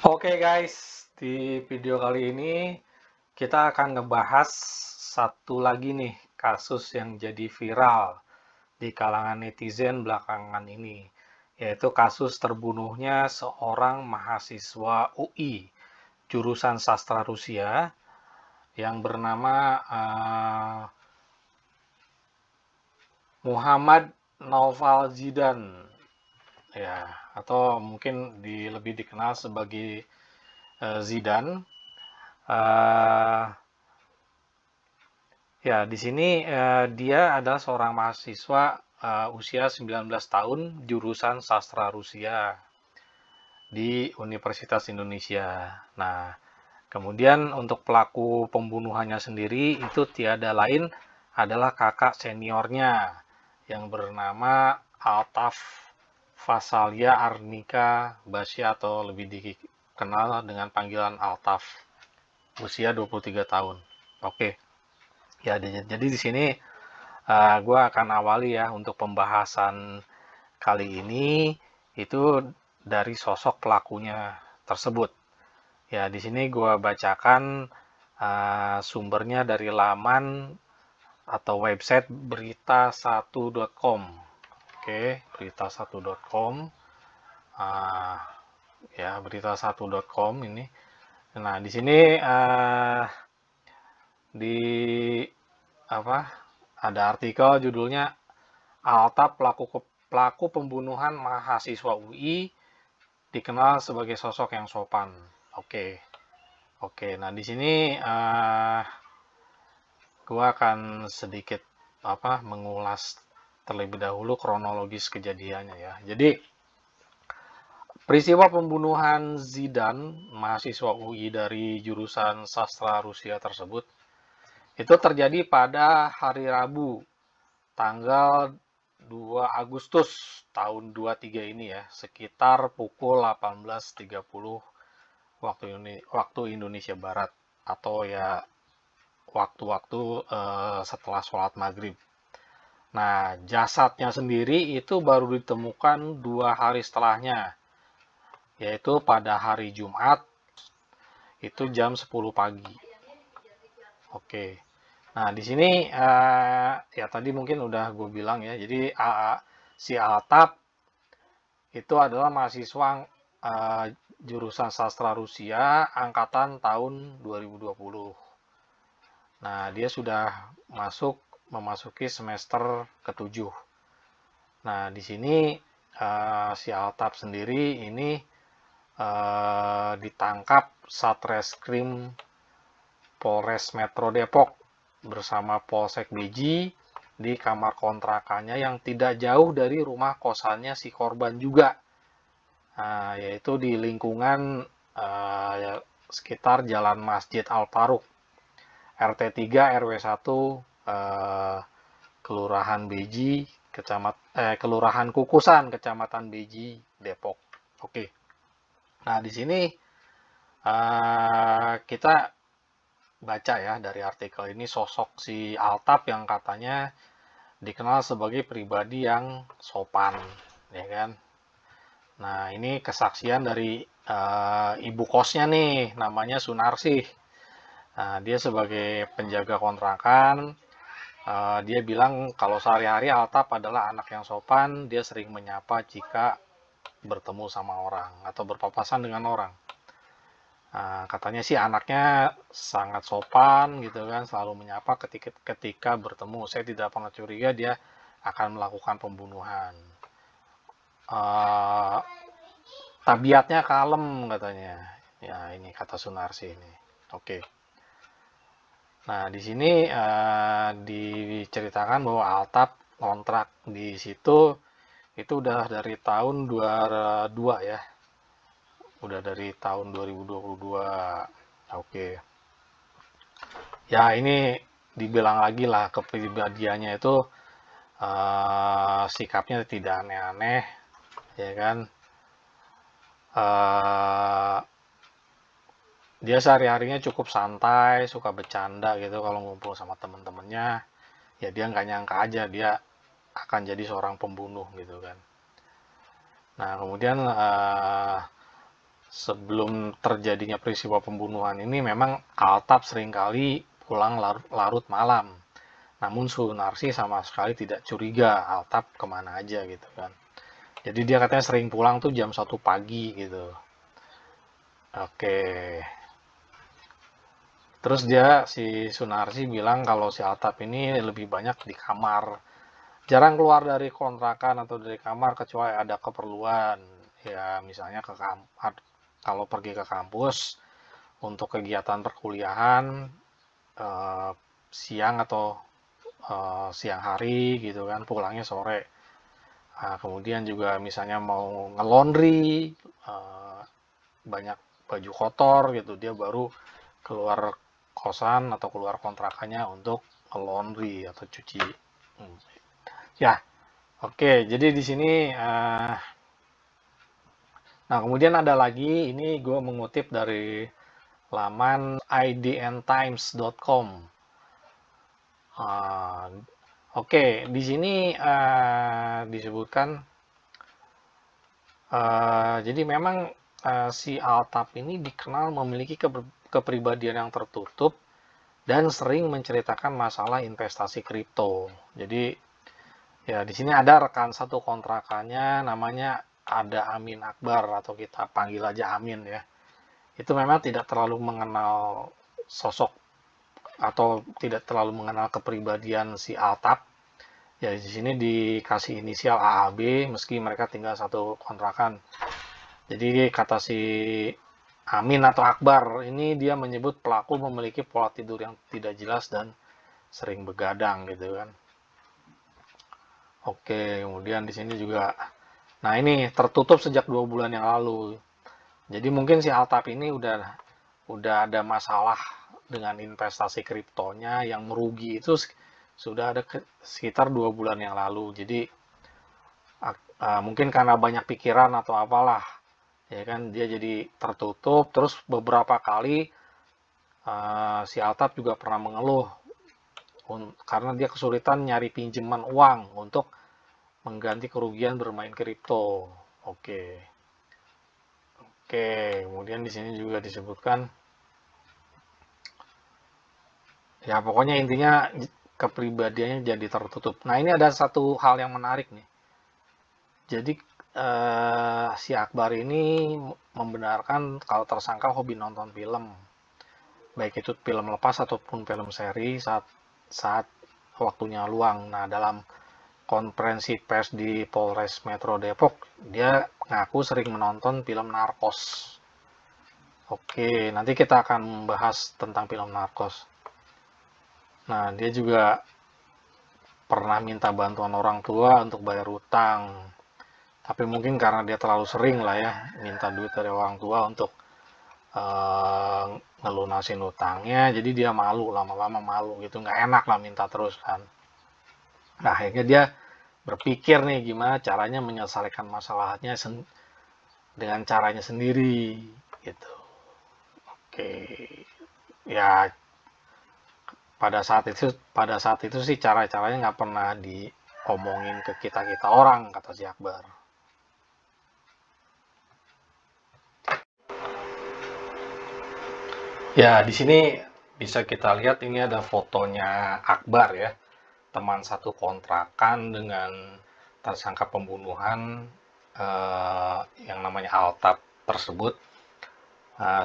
Oke guys, di video kali ini kita akan ngebahas satu lagi nih kasus yang jadi viral di kalangan netizen belakangan ini, yaitu kasus terbunuhnya seorang mahasiswa UI jurusan sastra Rusia yang bernama Muhammad Naufal Zidan, ya, atau mungkin lebih dikenal sebagai Zidan. Uh, Ya, di sini dia adalah seorang mahasiswa usia 19 tahun jurusan sastra Rusia di Universitas Indonesia. Nah, kemudian untuk pelaku pembunuhannya sendiri itu tiada lain adalah kakak seniornya yang bernama Altaf Fasalia Arnika Basya atau lebih dikenal dengan panggilan Altaf, usia 23 tahun. Oke. Ya, jadi di sini gue akan awali ya untuk pembahasan kali ini itu dari sosok pelakunya tersebut. Ya, di sini gue bacakan sumbernya dari laman atau website berita1.com. Oke, berita1.com. Uh, ya, berita1.com ini. Nah, di sini di apa? Ada artikel judulnya Alta pelaku pembunuhan mahasiswa UI dikenal sebagai sosok yang sopan. Oke, oke. Nah di sini gua akan sedikit mengulas terlebih dahulu kronologis kejadiannya ya. Jadi peristiwa pembunuhan Zidan, mahasiswa UI dari jurusan sastra Rusia tersebut, itu terjadi pada hari Rabu, tanggal 2 Agustus tahun 23 ini ya, sekitar pukul 18.30 waktu Indonesia Barat atau ya waktu-waktu setelah sholat maghrib. Nah, jasadnya sendiri itu baru ditemukan 2 hari setelahnya, yaitu pada hari Jumat itu jam 10 pagi. Oke. Nah, di sini ya tadi mungkin udah gue bilang ya. Jadi si Altaf itu adalah mahasiswa jurusan sastra Rusia angkatan tahun 2020. Nah, dia sudah memasuki semester ke-7. Nah, di sini si Altaf sendiri ini ditangkap Satreskrim Polres Metro Depok bersama Polsek Beji di kamar kontrakannya yang tidak jauh dari rumah kosannya si korban juga, yaitu di lingkungan ya, sekitar Jalan Masjid Al-Faruq, RT 3 RW 1, Kelurahan Beji, Kelurahan Kukusan, Kecamatan Beji, Depok. Oke. Nah, di sini kita baca ya dari artikel ini sosok si Altaf yang katanya dikenal sebagai pribadi yang sopan, ya kan? Nah, ini kesaksian dari ibu kosnya nih, namanya Sunarsih. Nah, dia sebagai penjaga kontrakan, dia bilang kalau sehari-hari Altaf adalah anak yang sopan, dia sering menyapa jika bertemu sama orang atau berpapasan dengan orang. Nah, katanya sih anaknya sangat sopan gitu kan, selalu menyapa ketika bertemu. Saya tidak pernah curiga dia akan melakukan pembunuhan. Uh, Tabiatnya kalem katanya. Ya ini kata Sunarsi ini. Oke. Nah di sini diceritakan bahwa Altaf kontrak di situ itu udah dari tahun 22 ya. Udah dari tahun 2022. Oke. Ya ini dibilang lagi lah kepribadiannya itu sikapnya tidak aneh-aneh, ya kan. uh, Dia sehari-harinya cukup santai, suka bercanda gitu kalau ngumpul sama temen-temennya. Ya dia nggak nyangka aja dia akan jadi seorang pembunuh gitu kan. Nah kemudian sebelum terjadinya peristiwa pembunuhan ini memang Altaf seringkali pulang larut malam. Namun Sunarsi sama sekali tidak curiga Altaf kemana aja gitu kan. Jadi dia katanya sering pulang tuh jam 1 pagi gitu. Oke. Terus si Sunarsi bilang kalau si Altaf ini lebih banyak di kamar. Jarang keluar dari kontrakan atau dari kamar kecuali ada keperluan. Ya misalnya kalau pergi ke kampus untuk kegiatan perkuliahan eh, siang atau siang hari gitu kan, pulangnya sore. Nah, kemudian juga misalnya mau ngelondri, banyak baju kotor gitu, dia baru keluar kosan atau keluar kontrakannya untuk ngelondri atau cuci. Ya, oke. Jadi di sini, nah kemudian ada lagi, ini gue mengutip dari laman idntimes.com. Oke, di sini disebutkan, jadi memang si Altaf ini dikenal memiliki kepribadian yang tertutup dan sering menceritakan masalah investasi kripto. Jadi ya di sini ada rekan satu kontrakannya namanya ada Amin Akbar atau kita panggil aja Amin ya. Itu memang tidak terlalu mengenal sosok atau tidak terlalu mengenal kepribadian si Altaf. Ya di sini dikasih inisial AAB meski mereka tinggal satu kontrakan. Jadi kata si Amin atau Akbar ini dia menyebut pelaku memiliki pola tidur yang tidak jelas dan sering begadang gitu kan. Oke, kemudian di sini juga, nah ini tertutup sejak 2 bulan yang lalu. Jadi mungkin si Altaf ini udah ada masalah dengan investasi kriptonya yang merugi itu sudah ada sekitar 2 bulan yang lalu. Jadi mungkin karena banyak pikiran atau apalah, ya kan dia jadi tertutup. Terus beberapa kali si Altaf juga pernah mengeluh karena dia kesulitan nyari pinjaman uang untuk mengganti kerugian bermain kripto. Oke. Oke, kemudian di sini juga disebutkan, ya pokoknya intinya kepribadiannya jadi tertutup. Nah ini ada satu hal yang menarik nih. Jadi si Akbar ini membenarkan kalau tersangka hobi nonton film, baik itu film lepas ataupun film seri saat waktunya luang. Nah dalam konferensi pers di Polres Metro Depok, dia ngaku sering menonton film Narkos. Oke, nanti kita akan membahas tentang film Narkos. Nah, dia juga pernah minta bantuan orang tua untuk bayar utang. Tapi mungkin karena dia terlalu sering lah ya minta duit dari orang tua untuk uh, ngelunasin utangnya, jadi dia malu, lama-lama malu gitu, nggak enak lah minta terus kan. Nah, akhirnya dia berpikir nih gimana caranya menyelesaikan masalahnya dengan caranya sendiri gitu. Oke, ya pada saat itu sih cara-caranya nggak pernah diomongin ke kita orang, kata si Akbar. Ya di sini bisa kita lihat ini ada fotonya Akbar ya, teman satu kontrakan dengan tersangka pembunuhan yang namanya Altaf tersebut,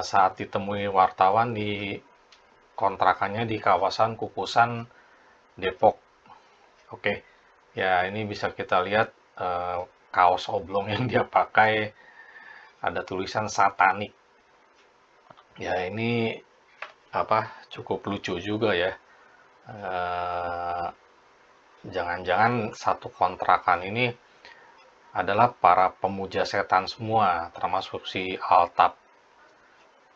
saat ditemui wartawan di kontrakannya di kawasan Kukusan Depok. Oke, ya ini bisa kita lihat kaos oblong yang dia pakai ada tulisan satanik. Ya ini cukup lucu juga ya. Jangan-jangan satu kontrakan ini adalah para pemuja setan semua, termasuk si Altaf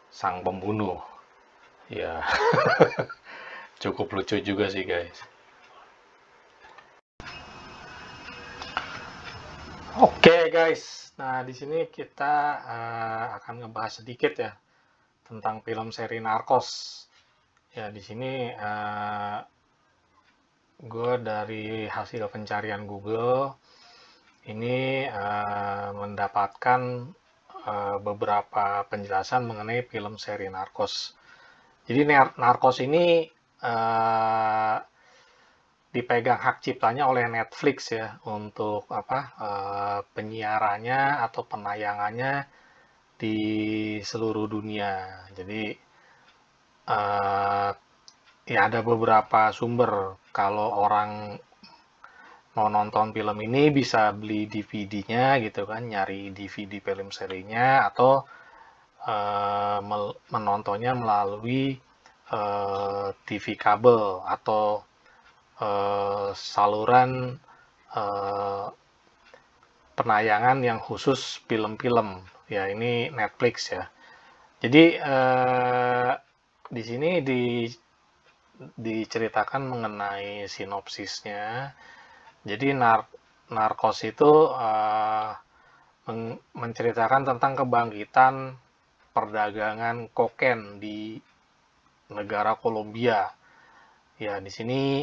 sang pembunuh. Ya, cukup lucu juga sih guys. Oke guys, nah di sini kita akan ngebahas sedikit ya tentang film seri Narcos. Ya di sini gue dari hasil pencarian Google ini mendapatkan beberapa penjelasan mengenai film seri Narcos. Jadi Narcos ini dipegang hak ciptanya oleh Netflix ya untuk penyiarannya atau penayangannya di seluruh dunia. Jadi ya ada beberapa sumber. Kalau orang mau nonton film ini bisa beli DVD-nya gitu kan, nyari DVD film serinya atau menontonnya melalui TV kabel atau saluran eh, penayangan yang khusus film-film. Ya, ini Netflix ya. Jadi di sini diceritakan mengenai sinopsisnya. Jadi Narcos itu menceritakan tentang kebangkitan perdagangan kokain di negara Kolombia. Ya, di sini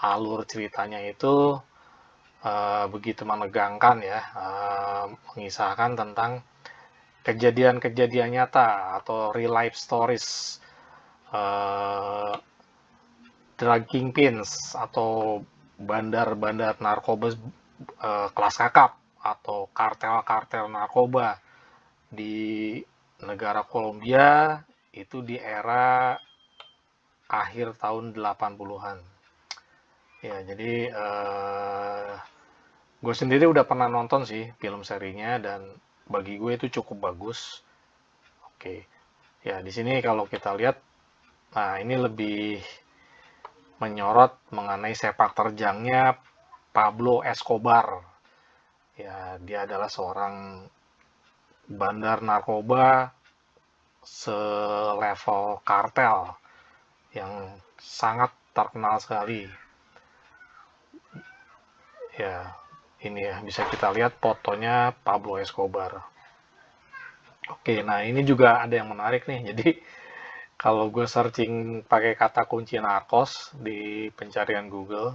alur ceritanya itu begitu menegangkan ya, mengisahkan tentang kejadian-kejadian nyata atau real life stories drug kingpins atau bandar-bandar narkoba kelas kakap atau kartel-kartel narkoba di negara Kolombia itu di era akhir tahun 80-an. Ya, jadi gue sendiri udah pernah nonton sih film serinya dan bagi gue itu cukup bagus. Oke. Ya, di sini kalau kita lihat, nah ini lebih menyorot mengenai sepak terjangnya Pablo Escobar. Ya, dia adalah seorang bandar narkoba selevel kartel yang sangat terkenal sekali. Ya, ini ya bisa kita lihat fotonya Pablo Escobar. Oke, nah ini juga ada yang menarik nih. Jadi kalau gue searching pakai kata kunci narkos di pencarian Google,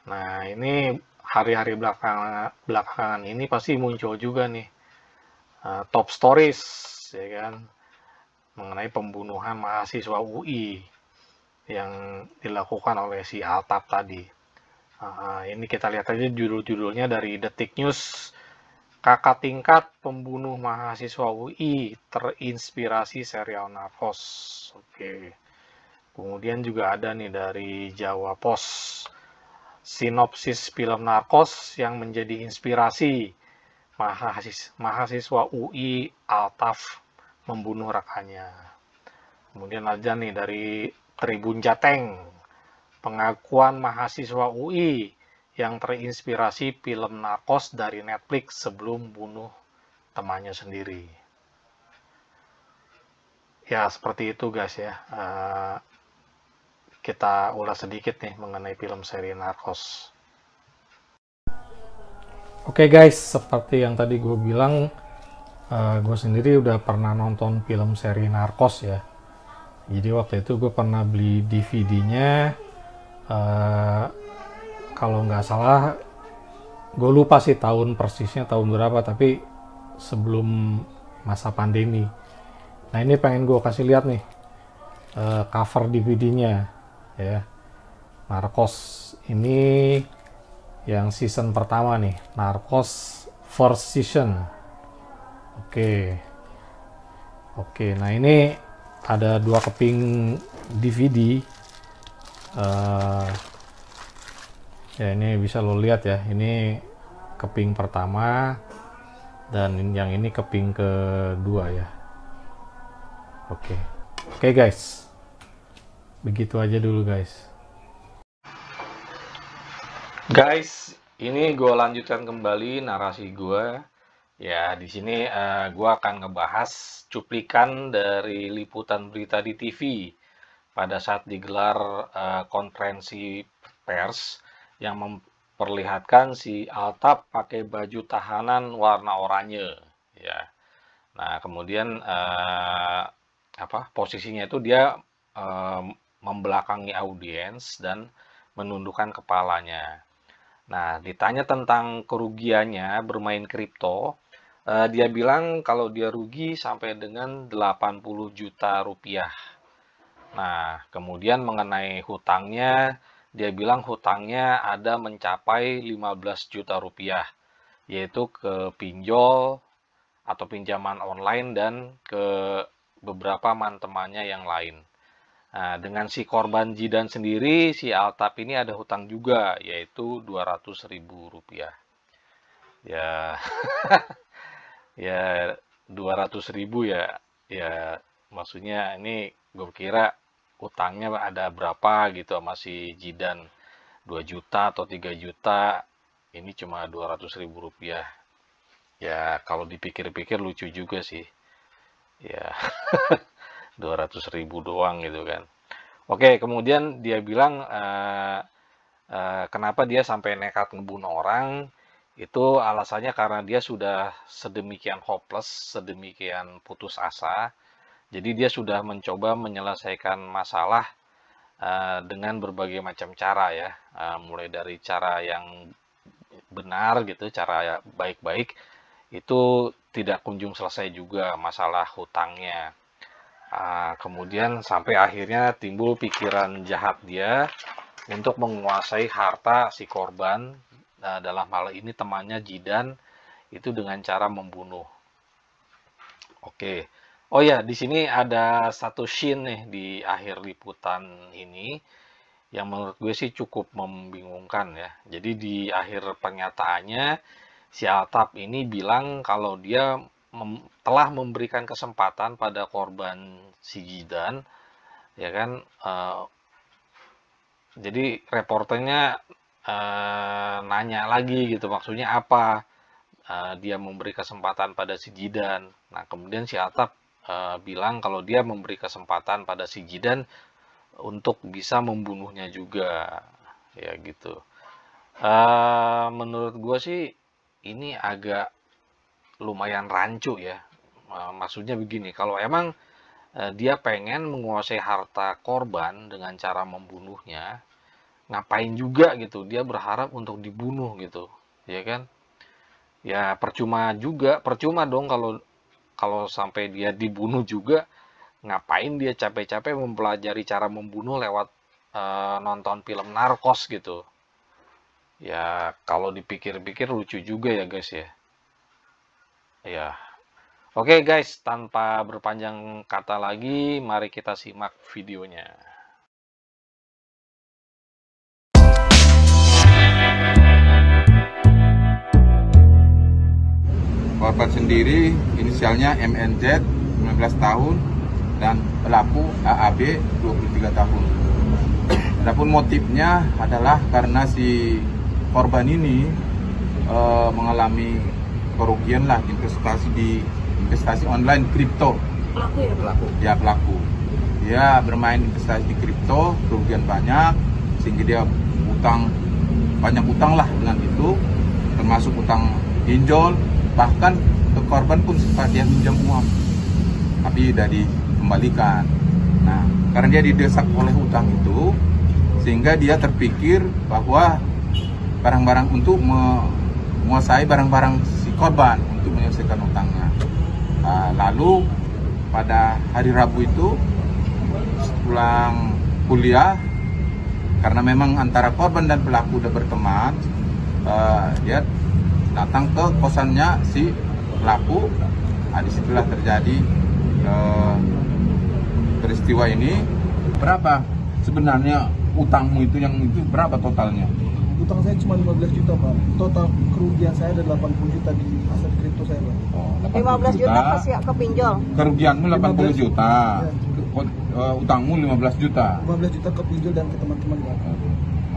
nah ini hari-hari belakangan ini pasti muncul juga nih top stories ya kan mengenai pembunuhan mahasiswa UI yang dilakukan oleh si Altaf tadi. Ini kita lihat aja judul-judulnya dari Detik News. Kakak tingkat pembunuh mahasiswa UI terinspirasi serial Narcos. Oke. Kemudian juga ada nih dari Jawa Pos. Sinopsis film Narcos yang menjadi inspirasi mahasiswa UI Altaf membunuh rekannya. Kemudian ada nih dari Tribun Jateng. Pengakuan mahasiswa UI yang terinspirasi film Narcos dari Netflix sebelum bunuh temannya sendiri. Ya, seperti itu guys ya. Kita ulas sedikit nih mengenai film seri Narcos. Oke guys, seperti yang tadi gue bilang, gue sendiri udah pernah nonton film seri Narcos ya. Jadi waktu itu gue pernah beli DVD-nya. Kalau nggak salah, gue lupa sih tahun persisnya tahun berapa, tapi sebelum masa pandemi. Nah ini pengen gue kasih lihat nih cover DVD-nya ya. Narcos ini yang season pertama nih, Narcos first season. Oke, nah ini ada dua keping DVD. Ya ini bisa lo lihat ya, ini keping pertama dan yang ini keping kedua ya. Oke guys, begitu aja dulu guys. Guys, ini gue lanjutkan kembali narasi gue. Ya, di sini gue akan ngebahas cuplikan dari liputan berita di TV pada saat digelar konferensi pers yang memperlihatkan si Altaf pakai baju tahanan warna oranye. Ya, nah kemudian posisinya itu dia membelakangi audiens dan menundukkan kepalanya. Nah, ditanya tentang kerugiannya bermain kripto, Dia bilang kalau dia rugi sampai dengan 80 juta rupiah. Nah, kemudian mengenai hutangnya, dia bilang hutangnya ada mencapai 15 juta rupiah, yaitu ke pinjol atau pinjaman online dan ke beberapa temannya yang lain. Nah, dengan si korban Jidan sendiri, si Altap ini ada hutang juga, yaitu 200.000 rupiah. Ya, ya 200.000 ya, ya maksudnya ini gue kira utangnya ada berapa gitu sama si Jidan, 2 juta atau 3 juta, ini cuma 200.000 rupiah. Ya kalau dipikir-pikir lucu juga sih, ya 200.000 doang gitu kan. Oke, kemudian dia bilang kenapa dia sampai nekat ngebunuh orang, itu alasannya karena dia sudah sedemikian hopeless, sedemikian putus asa. Jadi dia sudah mencoba menyelesaikan masalah dengan berbagai macam cara ya, mulai dari cara yang benar gitu, cara baik-baik, itu tidak kunjung selesai juga masalah hutangnya. Kemudian sampai akhirnya timbul pikiran jahat dia untuk menguasai harta si korban, dalam hal ini temannya Jidan, itu dengan cara membunuh. Oke. Oh ya, di sini ada satu scene nih di akhir liputan ini yang menurut gue sih cukup membingungkan ya. Jadi di akhir pernyataannya si Altaf ini bilang kalau dia telah memberikan kesempatan pada korban si Jidan, ya kan. Jadi reporternya nanya lagi gitu, maksudnya apa dia memberi kesempatan pada si Jidan. Nah, kemudian si Atap bilang kalau dia memberi kesempatan pada si Jidan untuk bisa membunuhnya juga, ya gitu. Menurut gue sih ini agak lumayan rancu ya. Maksudnya begini, kalau emang dia pengen menguasai harta korban dengan cara membunuhnya, ngapain juga gitu? Dia berharap untuk dibunuh gitu, ya kan? Ya percuma juga, percuma dong kalau kalau sampai dia dibunuh juga, ngapain dia capek-capek mempelajari cara membunuh lewat nonton film narkos gitu. Ya kalau dipikir-pikir lucu juga ya guys ya. Ya. Oke guys, tanpa berpanjang kata lagi, mari kita simak videonya. Korban sendiri inisialnya MNZ 19 tahun dan pelaku AAB 23 tahun. Adapun motifnya adalah karena si korban ini mengalami kerugian lah investasi online kripto. Pelaku ya, pelaku. Ya, pelaku. Dia bermain investasi di kripto, kerugian banyak sehingga dia banyak utang lah dengan itu, termasuk utang pinjol. Bahkan ke korban pun sempat dia minjam uang, tapi tidak dikembalikan. Nah, karena dia didesak oleh utang itu, sehingga dia terpikir bahwa barang-barang untuk menguasai barang-barang si korban untuk menyelesaikan utangnya. Lalu pada hari Rabu itu pulang kuliah, karena memang antara korban dan pelaku udah berteman, dia datang ke kosannya si pelaku. Disitulah terjadi peristiwa ini. Berapa sebenarnya utangmu itu, yang itu berapa totalnya? Utang saya cuma 15 juta Pak. Total kerugian saya ada 80 juta di aset kripto saya Pak. Oh, 15 juta pasti ke pinjol. Kerugianmu 80 juta. Ya. Utangmu 15 juta. 15 juta ke pinjol dan ke teman-teman Pak.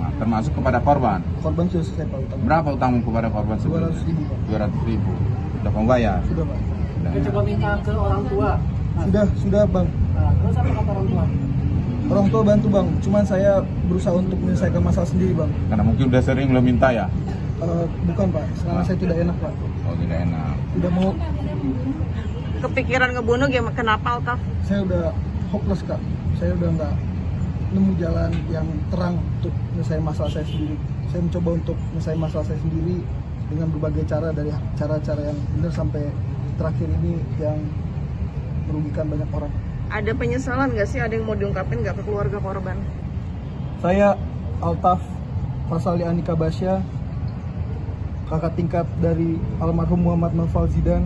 Nah, termasuk kepada korban. Korban sudah selesai Pak utang. Berapa utangmu kepada korban sebelumnya? 200.000 Pak. 200.000. Sudah kamu bayar? Sudah Pak. Sudah. Coba minta ke orang tua. Sudah Bang. Nah, terus apa kata orang tua? Orang tua bantu Bang. Cuman saya berusaha untuk menyelesaikan masalah sendiri Bang. Karena mungkin udah sering belum minta ya? Bukan Pak. Sekarang saya tidak enak Pak. Oh, tidak enak. Tidak mau. Kepikiran ngebunuh gimana? Kenapa, Altaf? Saya udah hopeless Kak. Saya udah nggak nemu jalan yang terang untuk menyelesaikan masalah saya sendiri. Saya mencoba untuk menyelesaikan masalah saya sendiri. dengan berbagai cara, dari cara-cara yang benar sampai terakhir ini yang merugikan banyak orang. Ada penyesalan nggak sih? Ada yang mau diungkapin nggak ke keluarga korban? Saya Altaf Fasali Anika Basya, kakak tingkat dari almarhum Muhammad Noval Zidan,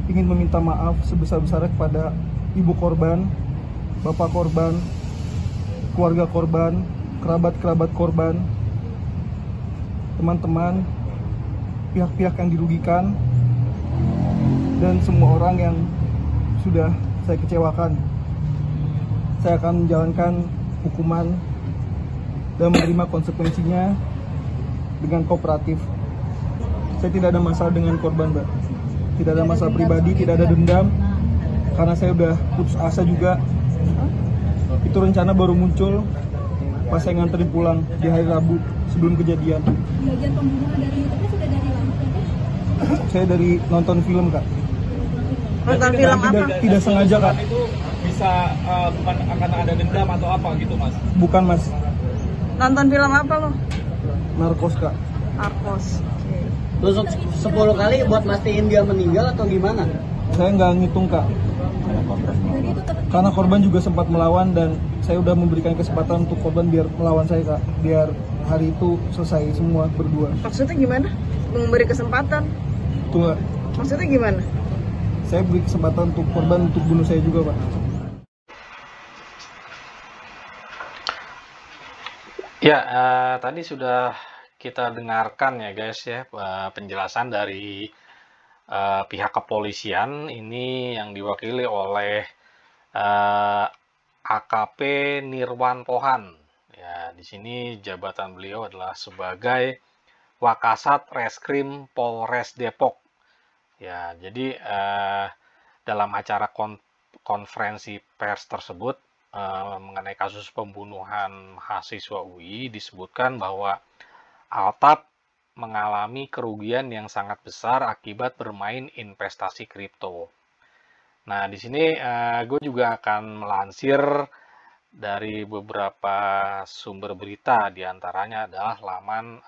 ingin meminta maaf sebesar-besarnya kepada ibu korban, bapak korban, keluarga korban, kerabat-kerabat korban, teman-teman, pihak-pihak yang dirugikan, dan semua orang yang sudah saya kecewakan. Saya akan menjalankan hukuman dan menerima konsekuensinya dengan kooperatif. Saya tidak ada masalah dengan korban, Mbak. Tidak ada masalah pribadi, tidak ada dendam. Karena saya udah putus asa juga. Itu rencana baru muncul pas saya nganterin pulang di hari Rabu sebelum kejadian. Bagian pembunuhan dari YouTube sudah dari lama, Kak? Saya dari nonton film, Kak. Nonton film apa? Tidak sengaja, Kak. Itu bisa bukan karena ada dendam atau apa gitu, Mas? Bukan, Mas. Nonton film apa lo? Narkos, Kak. Narkos. Oke. Tusuk 10 kali buat mastiin dia meninggal atau gimana? Saya nggak ngitung, Kak. Karena korban juga sempat melawan dan saya udah memberikan kesempatan untuk korban biar melawan saya, Kak. Biar hari itu selesai semua berdua. Maksudnya gimana? Memberi kesempatan? Itu, Kak. Maksudnya gimana? Saya beri kesempatan untuk korban untuk bunuh saya juga, Pak. Ya, tadi sudah kita dengarkan ya guys ya, penjelasan dari pihak kepolisian ini yang diwakili oleh AKP Nirwan Pohan. Ya, di sini jabatan beliau adalah sebagai Wakasat Reskrim Polres Depok. Ya, jadi dalam acara konferensi pers tersebut mengenai kasus pembunuhan mahasiswa UI disebutkan bahwa Altaf mengalami kerugian yang sangat besar akibat bermain investasi kripto. Nah, di sini gue juga akan melansir dari beberapa sumber berita, diantaranya adalah laman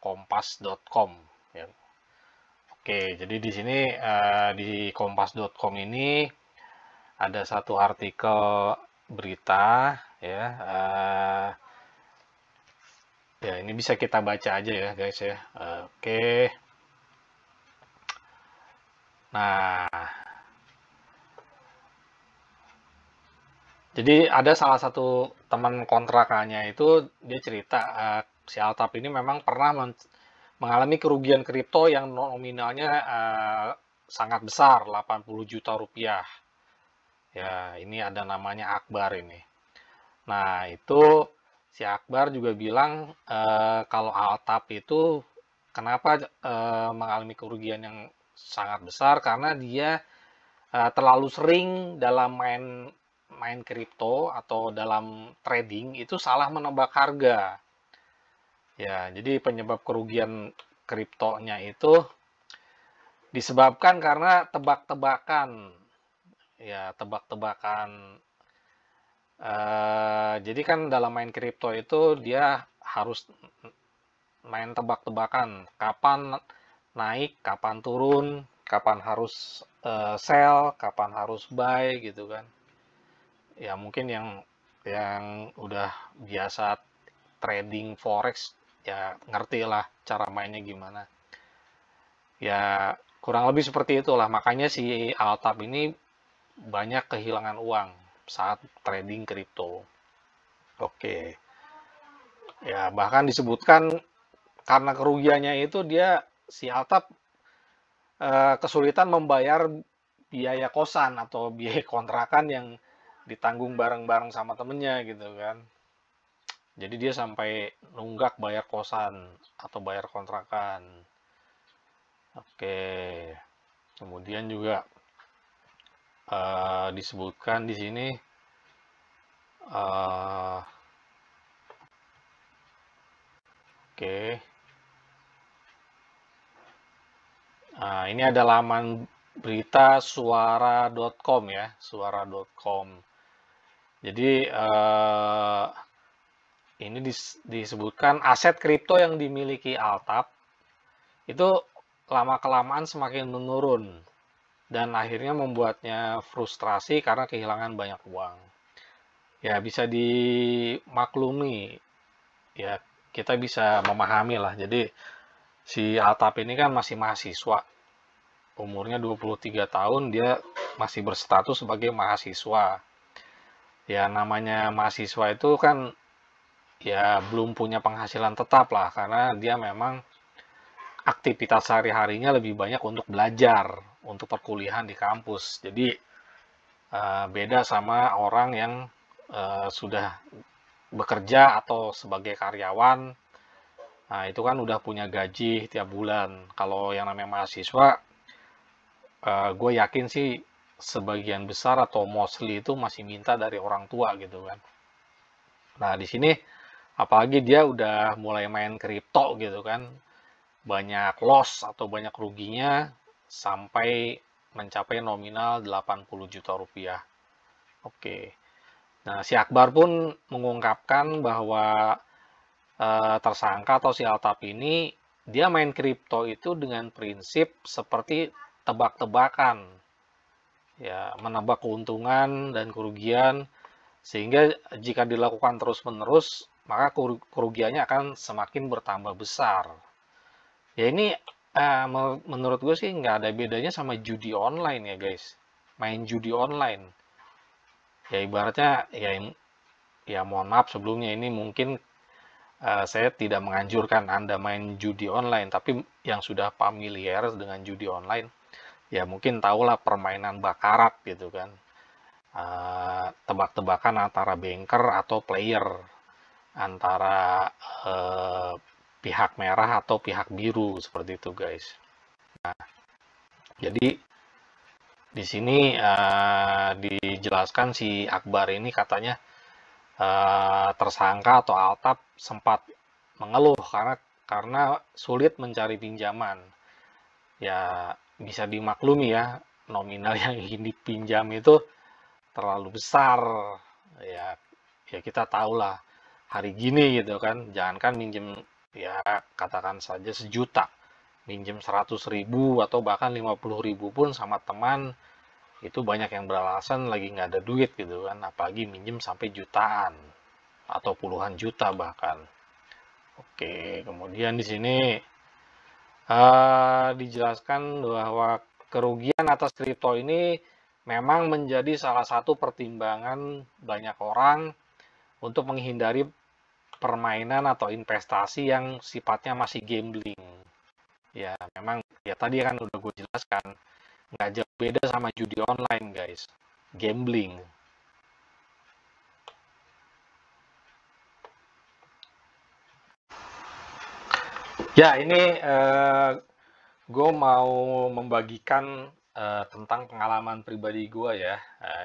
kompas.com. Ya. Oke, jadi di sini di kompas.com ini ada satu artikel berita ya. Ya, ini bisa kita baca aja ya guys ya. Oke. Nah, jadi ada salah satu teman kontrakannya itu dia cerita si Altaf ini memang pernah mengalami kerugian kripto yang nominalnya sangat besar, 80 juta rupiah. Ya, ini ada namanya Akbar ini. Nah, itu si Akbar juga bilang kalau Altaf itu kenapa mengalami kerugian yang sangat besar karena dia terlalu sering dalam main kripto atau dalam trading itu salah menebak harga. Ya, jadi penyebab kerugian kriptonya itu disebabkan karena tebak-tebakan. Ya, tebak-tebakan. Jadi kan dalam main kripto itu dia harus main tebak-tebakan kapan naik, kapan turun, kapan harus sell, kapan harus buy gitu kan. Ya mungkin yang udah biasa trading forex ya ngerti lah cara mainnya gimana. Ya kurang lebih seperti itulah, makanya si Altaf ini banyak kehilangan uang saat trading kripto. Oke. Ya, bahkan disebutkan karena kerugiannya itu si Altaf kesulitan membayar biaya kosan atau biaya kontrakan yang ditanggung bareng-bareng sama temennya gitu kan. Jadi dia sampai nunggak bayar kosan atau bayar kontrakan. Oke. Kemudian juga disebutkan di sini oke. Nah, ini ada laman berita suara.com ya, suara.com. Jadi ini disebutkan aset kripto yang dimiliki Altaf itu lama-kelamaan semakin menurun dan akhirnya membuatnya frustrasi karena kehilangan banyak uang. Ya bisa dimaklumi, ya kita bisa memahami lah. Jadi si Altap ini kan masih mahasiswa, umurnya 23 tahun, dia masih berstatus sebagai mahasiswa. Ya namanya mahasiswa itu kan ya belum punya penghasilan tetap lah, karena dia memang aktivitas sehari-harinya lebih banyak untuk belajar, untuk perkuliahan di kampus. Jadi beda sama orang yang sudah bekerja atau sebagai karyawan. Nah, itu kan udah punya gaji tiap bulan. Kalau yang namanya mahasiswa, gue yakin sih sebagian besar atau mostly itu masih minta dari orang tua gitu kan. Nah, di sini apalagi dia udah mulai main kripto gitu kan, banyak loss atau banyak ruginya sampai mencapai nominal 80 juta rupiah. Oke. Nah, si Akbar pun mengungkapkan bahwa tersangka atau si Altap ini dia main kripto itu dengan prinsip seperti tebak-tebakan, ya menebak keuntungan dan kerugian, sehingga jika dilakukan terus-menerus maka kerugiannya akan semakin bertambah besar. Ya ini menurut gue sih nggak ada bedanya sama judi online ya guys, main judi online. Ya ibaratnya ya mohon maaf sebelumnya, ini mungkin saya tidak menganjurkan Anda main judi online, tapi yang sudah familiar dengan judi online, ya mungkin tahulah permainan bakarat gitu kan. Tebak-tebakan antara banker atau player, antara pihak merah atau pihak biru, seperti itu guys. Jadi di sini dijelaskan si Akbar ini katanya tersangka atau Altap sempat mengeluh karena sulit mencari pinjaman. Ya bisa dimaklumi ya, nominal yang ingin dipinjam itu terlalu besar. Ya ya kita tahulah hari gini gitu kan, jangankan minjem ya katakan saja sejuta, minjem 100.000 atau bahkan 50.000 pun sama teman itu banyak yang beralasan lagi nggak ada duit gitu kan, apalagi minjem sampai jutaan atau puluhan juta bahkan. Oke, kemudian di sini dijelaskan bahwa kerugian atas kripto ini memang menjadi salah satu pertimbangan banyak orang untuk menghindari permainan atau investasi yang sifatnya masih gambling. Ya, memang ya tadi kan udah gue jelaskan, nggak jauh beda sama judi online guys, gambling. Ya ini gue mau membagikan tentang pengalaman pribadi gue ya.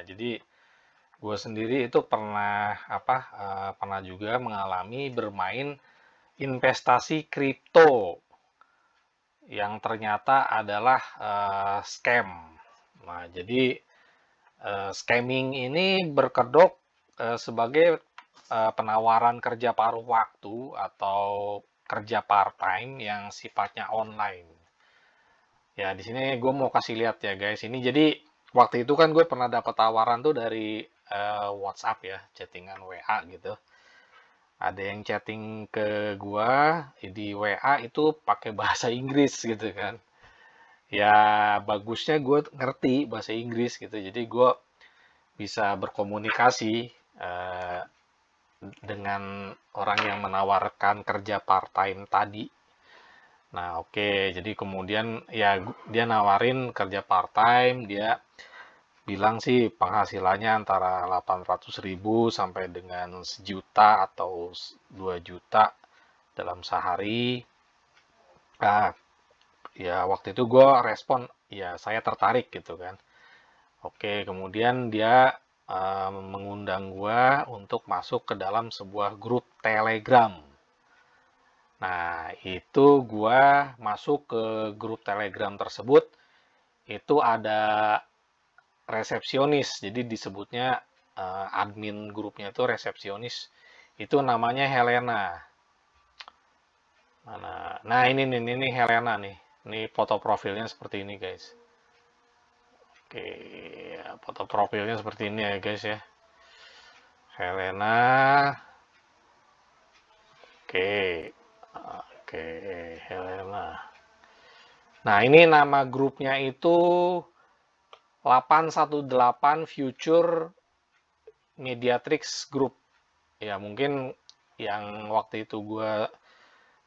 Jadi gue sendiri itu pernah juga mengalami bermain investasi kripto yang ternyata adalah scam. Nah, jadi scamming ini berkedok sebagai penawaran kerja paruh waktu atau kerja part-time yang sifatnya online. Ya, di sini gue mau kasih lihat ya guys. Ini jadi waktu itu kan gue pernah dapat tawaran tuh dari WhatsApp ya, chattingan WA gitu. Ada yang chatting ke gue di WA itu pakai bahasa Inggris gitu kan. Ya bagusnya gue ngerti bahasa Inggris gitu. Jadi gue bisa berkomunikasi dengan orang yang menawarkan kerja part-time tadi. Nah, oke. Jadi kemudian ya dia nawarin kerja part-time, dia bilang sih penghasilannya antara 800.000 sampai dengan sejuta atau 2 juta dalam sehari. Nah, ya waktu itu gue respon, ya saya tertarik gitu kan. Oke, kemudian dia mengundang gue untuk masuk ke dalam sebuah grup Telegram. Nah, itu gue masuk ke grup Telegram tersebut, itu ada resepsionis, jadi disebutnya admin grupnya itu resepsionis, itu namanya Helena. Mana? Nah, ini Helena nih. Ini foto profilnya seperti ini, guys. Oke, ya, foto profilnya seperti ini ya, guys ya. Helena. Oke. Oke, Helena. Nah, ini nama grupnya itu 818 Future Mediatrix Group. Ya, mungkin yang waktu itu gue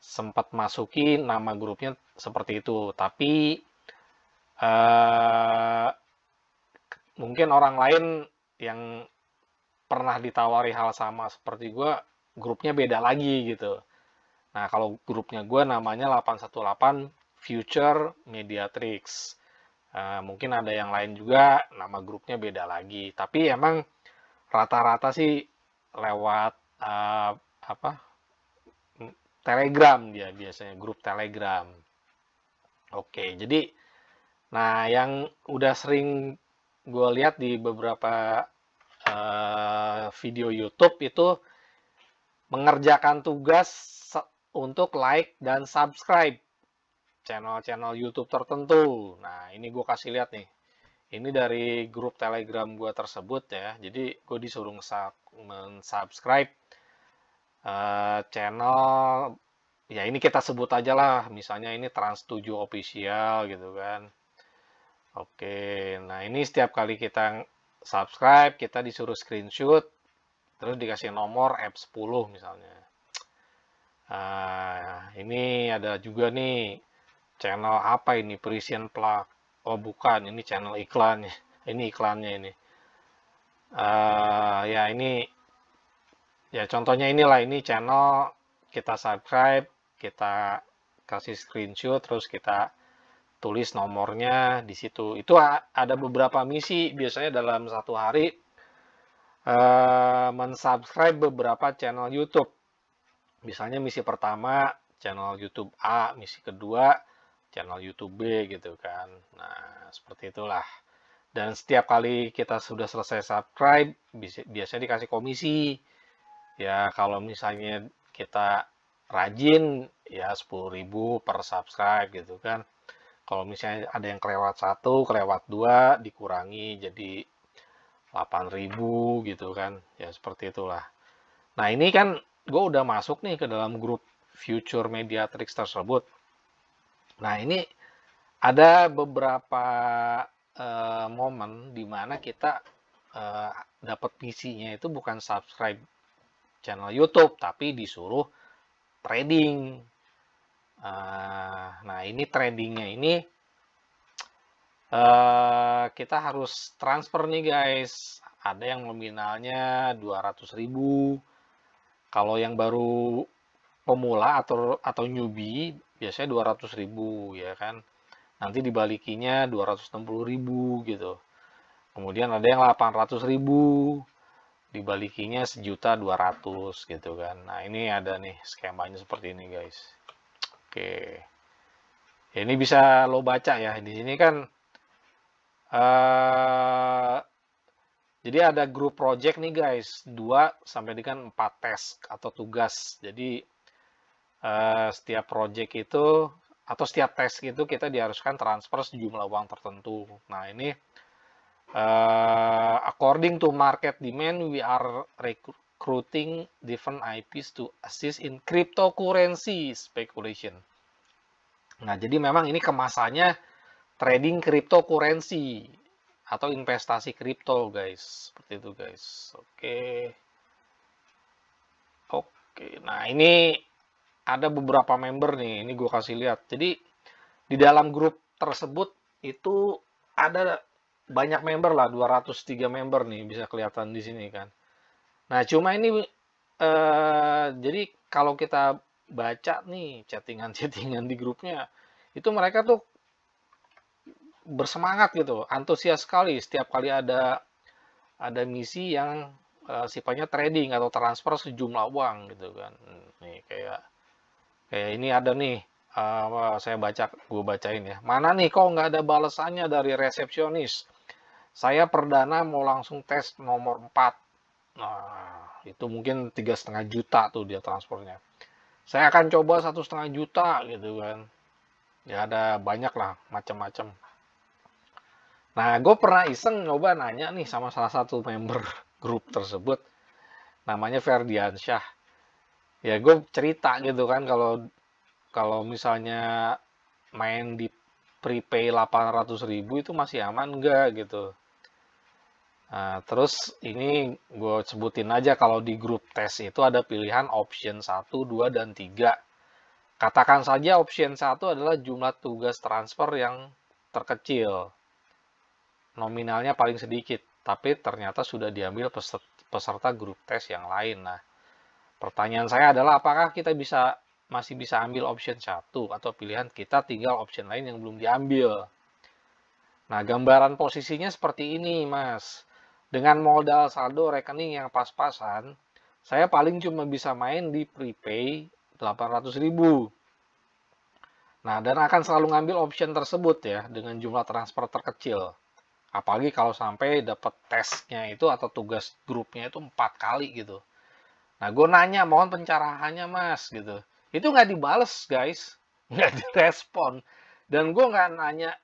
sempat masuki nama grupnya seperti itu. Tapi mungkin orang lain yang pernah ditawari hal sama seperti gue, grupnya beda lagi gitu. Nah, kalau grupnya gue namanya 818 Future Mediatrix. Mungkin ada yang lain juga, nama grupnya beda lagi. Tapi emang rata-rata sih lewat apa Telegram dia biasanya, grup Telegram. Oke, jadi nah yang udah sering gue lihat di beberapa video YouTube itu mengerjakan tugas untuk like dan subscribe channel-channel YouTube tertentu. Nah, ini gue kasih lihat nih. Ini dari grup Telegram gue tersebut ya. Jadi gue disuruh subscribe channel, ya ini kita sebut aja lah, misalnya ini Trans 7 Official gitu kan. Oke, nah ini setiap kali kita subscribe, kita disuruh screenshot, terus dikasih nomor F10 misalnya. Ini ada juga nih, channel apa ini, Parisian Plug. Oh bukan, ini channel iklannya. Ini iklannya ini. Ya ini, ya contohnya inilah, ini channel kita subscribe, kita kasih screenshot, terus kita tulis nomornya di situ. Itu ada beberapa misi, biasanya dalam satu hari mensubscribe beberapa channel YouTube. Misalnya misi pertama channel YouTube A, misi kedua channel YouTube B gitu kan. Nah, seperti itulah. Dan setiap kali kita sudah selesai subscribe, biasanya dikasih komisi. Ya, kalau misalnya kita rajin, ya 10.000 per subscribe gitu kan. Kalau misalnya ada yang kelewat 1, kelewat 2, dikurangi jadi 8.000 gitu kan. Ya, seperti itulah. Nah, ini kan gue udah masuk nih ke dalam grup Future Mediatrix tersebut. Nah, ini ada beberapa momen di mana kita dapat misinya itu bukan subscribe channel YouTube, tapi disuruh trading. Nah, ini tradingnya ini kita harus transfer nih guys. Ada yang nominalnya 200.000. Kalau yang baru pemula atau newbie biasanya 200.000 ya kan. Nanti dibalikinya 260.000 gitu. Kemudian ada yang 800.000, dibalikinya 1.200.000 gitu kan. Nah, ini ada nih skemanya seperti ini guys. Oke. Ya, ini bisa lo baca ya. Di sini kan jadi ada grup project nih guys, 2 sampai dengan 4 task atau tugas. Jadi setiap project itu atau setiap task itu kita diharuskan transfer sejumlah uang tertentu. Nah, ini according to market demand, we are recruiting different IPs to assist in cryptocurrency speculation. Nah, jadi memang ini kemasannya trading cryptocurrency atau investasi kripto guys, seperti itu guys. Oke, nah ini ada beberapa member nih, ini gue kasih lihat. Jadi di dalam grup tersebut itu ada banyak member lah, 203 member nih, bisa kelihatan di sini kan. Nah, cuma ini jadi kalau kita baca nih chattingan-chattingan di grupnya, itu mereka tuh bersemangat gitu, antusias sekali setiap kali ada misi yang sifatnya trading atau transfer sejumlah uang gitu kan. Nih kayak ini ada nih, gue bacain ya. Mana nih kok nggak ada balasannya dari resepsionis? Saya perdana mau langsung tes nomor 4. Nah, itu mungkin 3,5 juta tuh dia transfernya. saya akan coba 1,5 juta gitu kan. Ya ada banyak lah macam-macam. Nah, gue pernah iseng nyoba nanya nih sama salah satu member grup tersebut, namanya Ferdiansyah. Ya gue cerita gitu kan, kalau kalau misalnya main di prepay 800.000 itu masih aman nggak gitu. Nah, terus ini gue sebutin aja kalau di grup tes itu ada pilihan option 1, 2, dan 3. Katakan saja option 1 adalah jumlah tugas transfer yang terkecil. Nominalnya paling sedikit, tapi ternyata sudah diambil peserta grup tes yang lain. Nah, pertanyaan saya adalah apakah kita masih bisa ambil option 1 atau pilihan kita tinggal option lain yang belum diambil. Nah, gambaran posisinya seperti ini, Mas. Dengan modal saldo rekening yang pas-pasan, saya paling cuma bisa main di prepay 800.000. Nah, dan akan selalu ngambil option tersebut ya, dengan jumlah transfer terkecil. Apalagi kalau sampai dapat tesnya itu atau tugas grupnya itu 4 kali gitu. Nah, gue nanya, mohon pencerahannya mas, gitu. Itu nggak dibales, guys. Nggak direspon. Dan gue nanya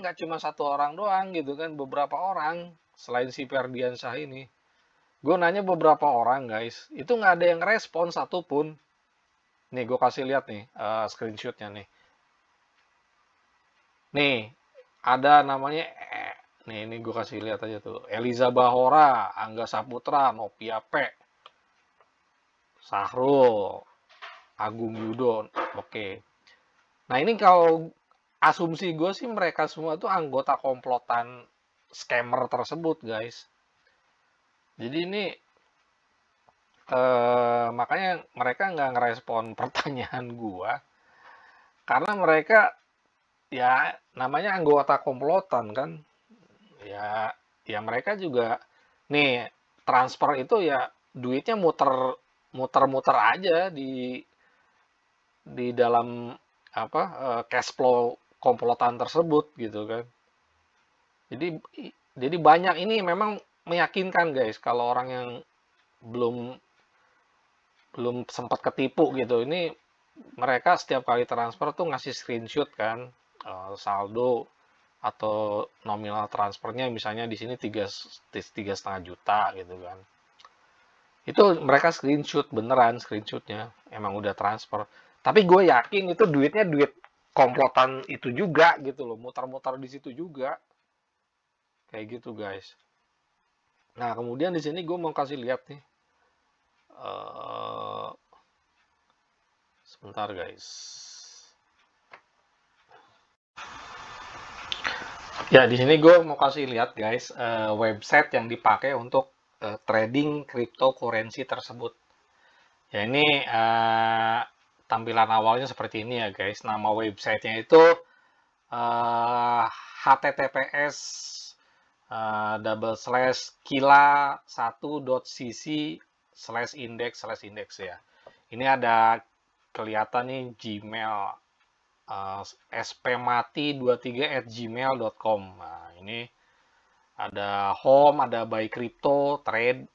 nggak cuma satu orang doang gitu kan, beberapa orang selain si Ferdiansyah ini. Gue nanya beberapa orang, guys. Itu nggak ada yang respon satupun. Nih, gue kasih lihat nih screenshotnya nih. Nih, ada namanya, nih ini gue kasih lihat aja tuh. Eliza Bahora, Angga Saputra, Novia P, Sahrul, Agung Yudo. Oke. Nah, ini kalau asumsi gue sih mereka semua tuh anggota komplotan scammer tersebut, guys. Jadi ini makanya mereka nggak ngerespon pertanyaan gue, karena mereka ya namanya anggota komplotan kan. Ya mereka juga nih transfer itu ya duitnya muter-muter aja di dalam apa cash flow komplotan tersebut gitu kan. Jadi banyak ini memang meyakinkan, guys, kalau orang yang belum belum sempat ketipu gitu. Ini mereka setiap kali transfer tuh ngasih screenshot kan saldo atau nominal transfernya, misalnya di sini 3,5 juta gitu kan. Itu mereka screenshot, beneran screenshotnya emang udah transfer. Tapi gue yakin itu duitnya duit komplotan itu juga gitu loh, muter-muter di situ juga. Kayak gitu, guys. Nah, kemudian di sini gue mau kasih lihat nih. Sebentar, guys. Ya, di sini gue mau kasih lihat, guys, website yang dipakai untuk trading cryptocurrency tersebut. Ya, ini tampilan awalnya seperti ini ya, guys. Nama websitenya itu https kila1.cc/index ya. Ini ada kelihatan nih Gmail spmati23@gmail.com. Nah, ini ada home, ada buy crypto, trade,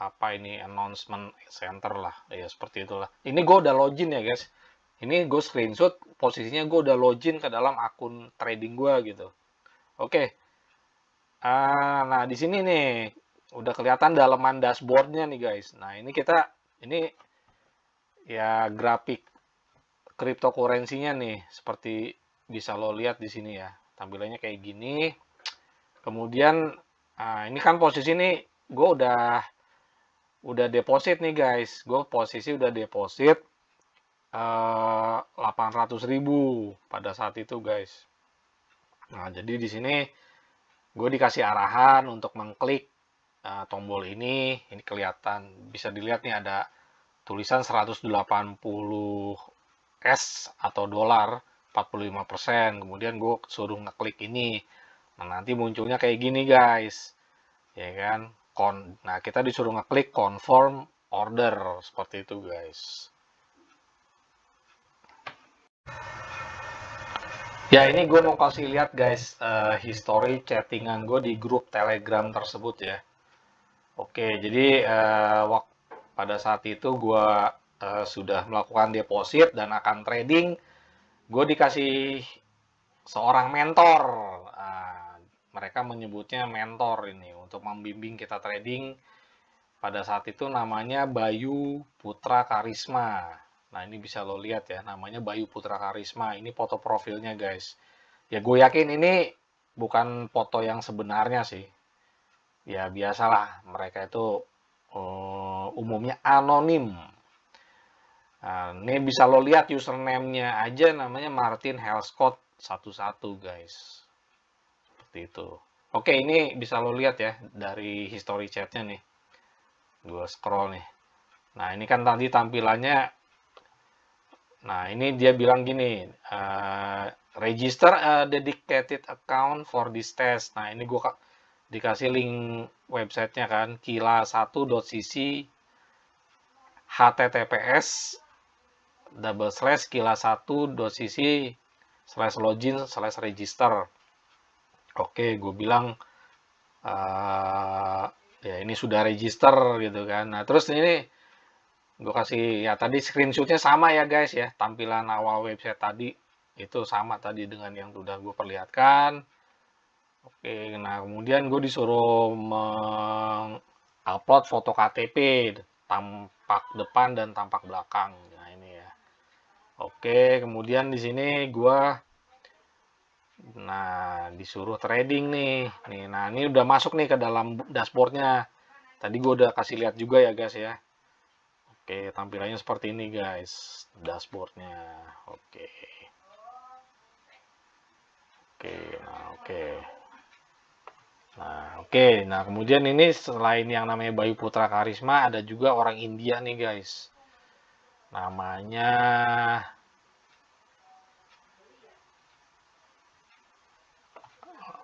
apa ini, announcement center lah. Ya, seperti itulah. Ini gue udah login ya, guys. Ini gue screenshot, posisinya gue udah login ke dalam akun trading gue gitu. Oke. Nah, di sini nih, udah kelihatan dalaman dashboardnya nih, guys. Nah, ini ya grafik cryptocurrency-nya nih, seperti bisa lo lihat di sini ya, tampilannya kayak gini. Kemudian ini kan posisi nih gue udah deposit nih, guys. Gue posisi udah deposit 800.000 pada saat itu, guys. Nah, jadi di sini gue dikasih arahan untuk mengklik tombol ini kelihatan, bisa dilihat nih ada tulisan 180 S atau dolar 45%. Kemudian gue suruh ngeklik ini. Nah, nanti munculnya kayak gini, guys. Ya kan? Nah, kita disuruh ngeklik confirm order seperti itu, guys. Ya, ini gue mau kasih lihat, guys, history chattingan gue di grup Telegram tersebut ya. Oke, jadi pada saat itu gue sudah melakukan deposit dan akan trading, gue dikasih seorang mentor. Mereka menyebutnya mentor ini untuk membimbing kita trading. Pada saat itu namanya Bayu Putra Karisma. Nah, ini bisa lo lihat ya, namanya Bayu Putra Karisma. Ini foto profilnya, guys. Ya, gue yakin ini bukan foto yang sebenarnya sih. Ya, biasalah, mereka itu umumnya anonim. Nah, ini bisa lo lihat username-nya aja, namanya Martin Hellscott 11, guys. Seperti itu. Oke, ini bisa lo lihat ya dari history chat-nya nih. Gue scroll nih. Nah, ini kan tadi tampilannya. Nah, ini dia bilang gini, register a dedicated account for this test. Nah, ini gue dikasih link websitenya kan, kila1.cc https://kila1.cc/login/register. Oke, gue bilang ya ini sudah register gitu kan. Nah, terus ini gue kasih ya tadi screenshotnya sama ya guys ya, tampilan awal website tadi itu sama tadi dengan yang sudah gue perlihatkan. Oke, nah kemudian gue disuruh mengupload foto KTP, tampak depan dan tampak belakang. Nah ini ya. Oke, kemudian di sini gue disuruh trading nih. Nah, ini udah masuk nih ke dalam dashboardnya. Tadi gue udah kasih lihat juga ya guys ya. Oke, tampilannya seperti ini guys, dashboardnya. Oke. Nah, kemudian ini selain yang namanya Bayu Putra Karisma, ada juga orang India nih guys. Namanya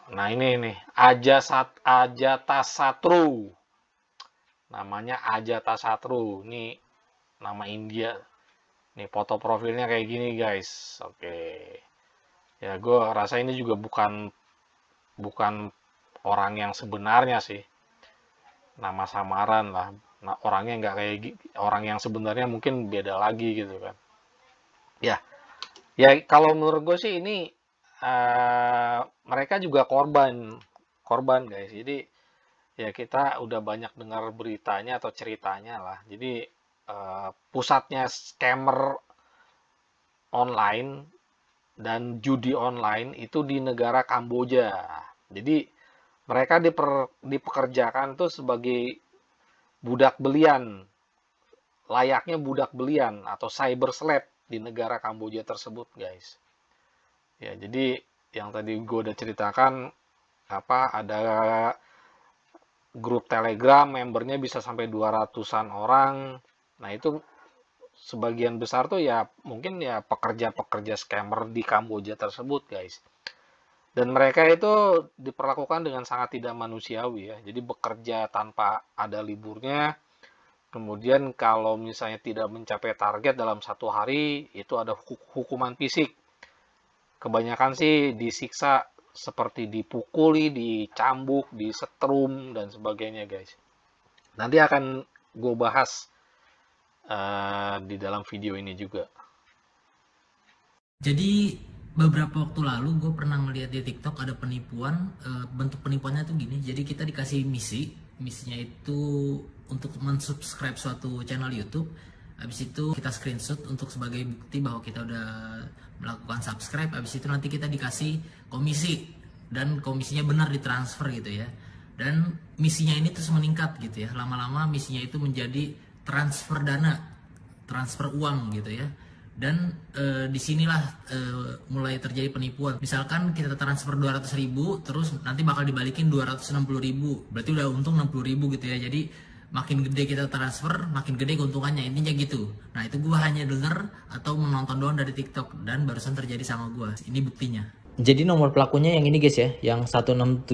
ini nih, Ajatasatru. Namanya Ajatasatru. Ini nama India. Nih foto profilnya kayak gini guys. Oke. Ya gue rasa ini juga bukan orang yang sebenarnya sih. Nama samaran lah. Nah, orangnya nggak kayak orang yang sebenarnya mungkin beda lagi gitu kan. Ya kalau menurut gue sih ini mereka juga korban guys. Jadi ya kita udah banyak dengar beritanya atau ceritanya lah. Jadi pusatnya scammer online dan judi online itu di negara Kamboja. Jadi mereka dipekerjakan tuh sebagai budak belian, layaknya budak belian atau cyber slave di negara Kamboja tersebut guys. Ya, jadi yang tadi gue udah ceritakan ada grup Telegram, membernya bisa sampai 200-an orang. Nah, itu sebagian besar tuh ya mungkin ya pekerja-pekerja scammer di Kamboja tersebut, guys. Dan mereka itu diperlakukan dengan sangat tidak manusiawi ya. Jadi bekerja tanpa ada liburnya. Kemudian kalau misalnya tidak mencapai target dalam 1 hari, itu ada hukuman fisik. Kebanyakan sih disiksa seperti dipukuli, dicambuk, disetrum, dan sebagainya guys. Nanti akan gue bahas di dalam video ini juga. Jadi beberapa waktu lalu gue pernah melihat di TikTok ada penipuan, bentuk penipuannya tuh gini. Jadi kita dikasih misinya itu untuk mensubscribe suatu channel YouTube. Habis itu kita screenshot untuk sebagai bukti bahwa kita udah melakukan subscribe. Habis itu nanti kita dikasih komisi, dan komisinya benar ditransfer gitu ya. Dan misinya ini terus meningkat gitu ya. Lama-lama misinya itu menjadi transfer dana, transfer uang gitu ya. Dan disinilah mulai terjadi penipuan. Misalkan kita transfer 200.000, terus nanti bakal dibalikin 260.000. Berarti udah untung 60.000 gitu ya. Jadi makin gede kita transfer, makin gede keuntungannya, intinya gitu. Nah, itu gue hanya denger atau menonton doang dari TikTok, dan barusan terjadi sama gue. Ini buktinya. Jadi nomor pelakunya yang ini guys ya, yang 167.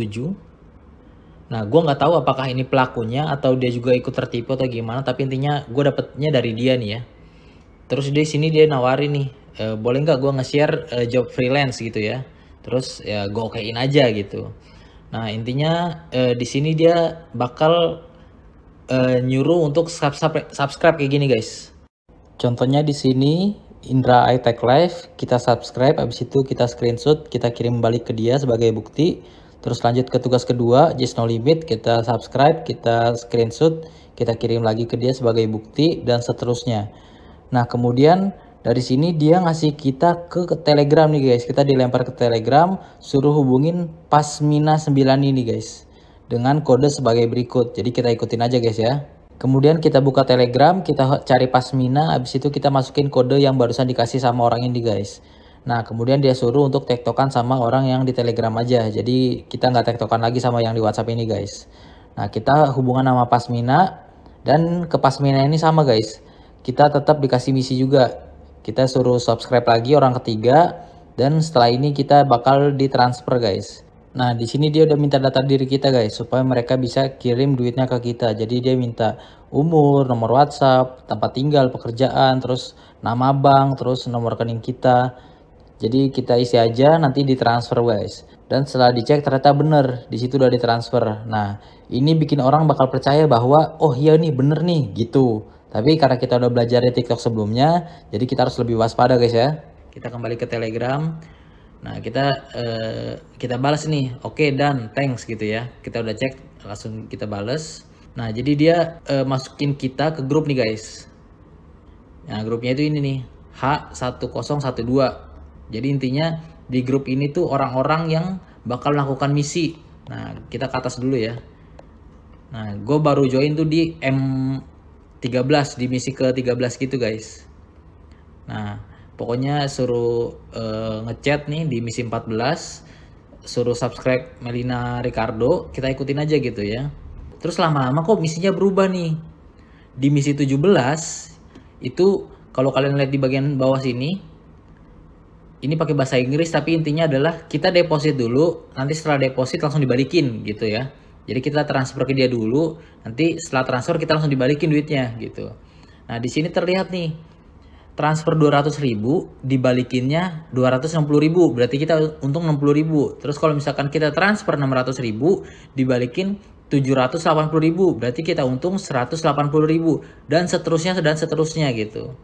Nah, gue nggak tahu apakah ini pelakunya atau dia juga ikut tertipu atau gimana, tapi intinya gue dapetnya dari dia nih ya. Terus di sini dia nawarin nih, boleh nggak gue nge-share job freelance gitu ya. Terus ya gue okein aja gitu. Nah, intinya di sini dia bakal nyuruh untuk subscribe kayak gini guys. Contohnya di sini Indra iTech Live, kita subscribe, habis itu kita screenshot, kita kirim balik ke dia sebagai bukti. Terus lanjut ke tugas kedua, Just No Limit, kita subscribe, kita screenshot, kita kirim lagi ke dia sebagai bukti, dan seterusnya. Nah, kemudian dari sini dia ngasih kita ke Telegram nih guys. Kita dilempar ke Telegram, suruh hubungin Pasmina 9 ini guys, dengan kode sebagai berikut. Jadi kita ikutin aja guys ya. Kemudian kita buka Telegram, kita cari Pasmina, habis itu kita masukin kode yang barusan dikasih sama orang ini guys. Nah, kemudian dia suruh untuk tektokan sama orang yang di Telegram aja. Jadi kita nggak tektokan lagi sama yang di WhatsApp ini guys. Nah, kita hubungan sama Pasmina, dan ke Pasmina ini sama guys. Kita tetap dikasih misi juga. Kita suruh subscribe lagi orang ketiga, dan setelah ini kita bakal ditransfer guys. Nah, di sini dia udah minta data diri kita guys, supaya mereka bisa kirim duitnya ke kita. Jadi dia minta umur, nomor WhatsApp, tempat tinggal, pekerjaan, terus nama bank, terus nomor rekening kita. Jadi kita isi aja, nanti ditransfer guys. Dan setelah dicek ternyata bener, di situ udah ditransfer. Nah, ini bikin orang bakal percaya bahwa oh iya nih bener nih gitu. Tapi karena kita udah belajar di TikTok sebelumnya, jadi kita harus lebih waspada guys ya. Kita kembali ke Telegram. Nah, kita balas nih, oke, dan thanks gitu ya. Kita udah cek, langsung kita balas. Nah, jadi dia masukin kita ke grup nih guys. Nah, grupnya itu ini nih, H1012. Jadi intinya di grup ini tuh orang-orang yang bakal melakukan misi. Nah, kita ke atas dulu ya. Nah, gue baru join tuh di M13, di misi ke-13 gitu guys. Nah, pokoknya suruh ngechat nih di misi 14, suruh subscribe Melina Ricardo, kita ikutin aja gitu ya. Terus lama-lama kok misinya berubah nih. Di misi 17 itu kalau kalian lihat di bagian bawah sini, ini pakai bahasa Inggris tapi intinya adalah kita deposit dulu, nanti setelah deposit langsung dibalikin gitu ya. Jadi kita transfer ke dia dulu, nanti setelah transfer kita langsung dibalikin duitnya gitu. Nah, di sini terlihat nih, transfer 200.000 dibalikinnya 260.000, berarti kita untung 60.000. Terus kalau misalkan kita transfer 600.000 dibalikin 780.000, berarti kita untung 180.000, dan seterusnya gitu.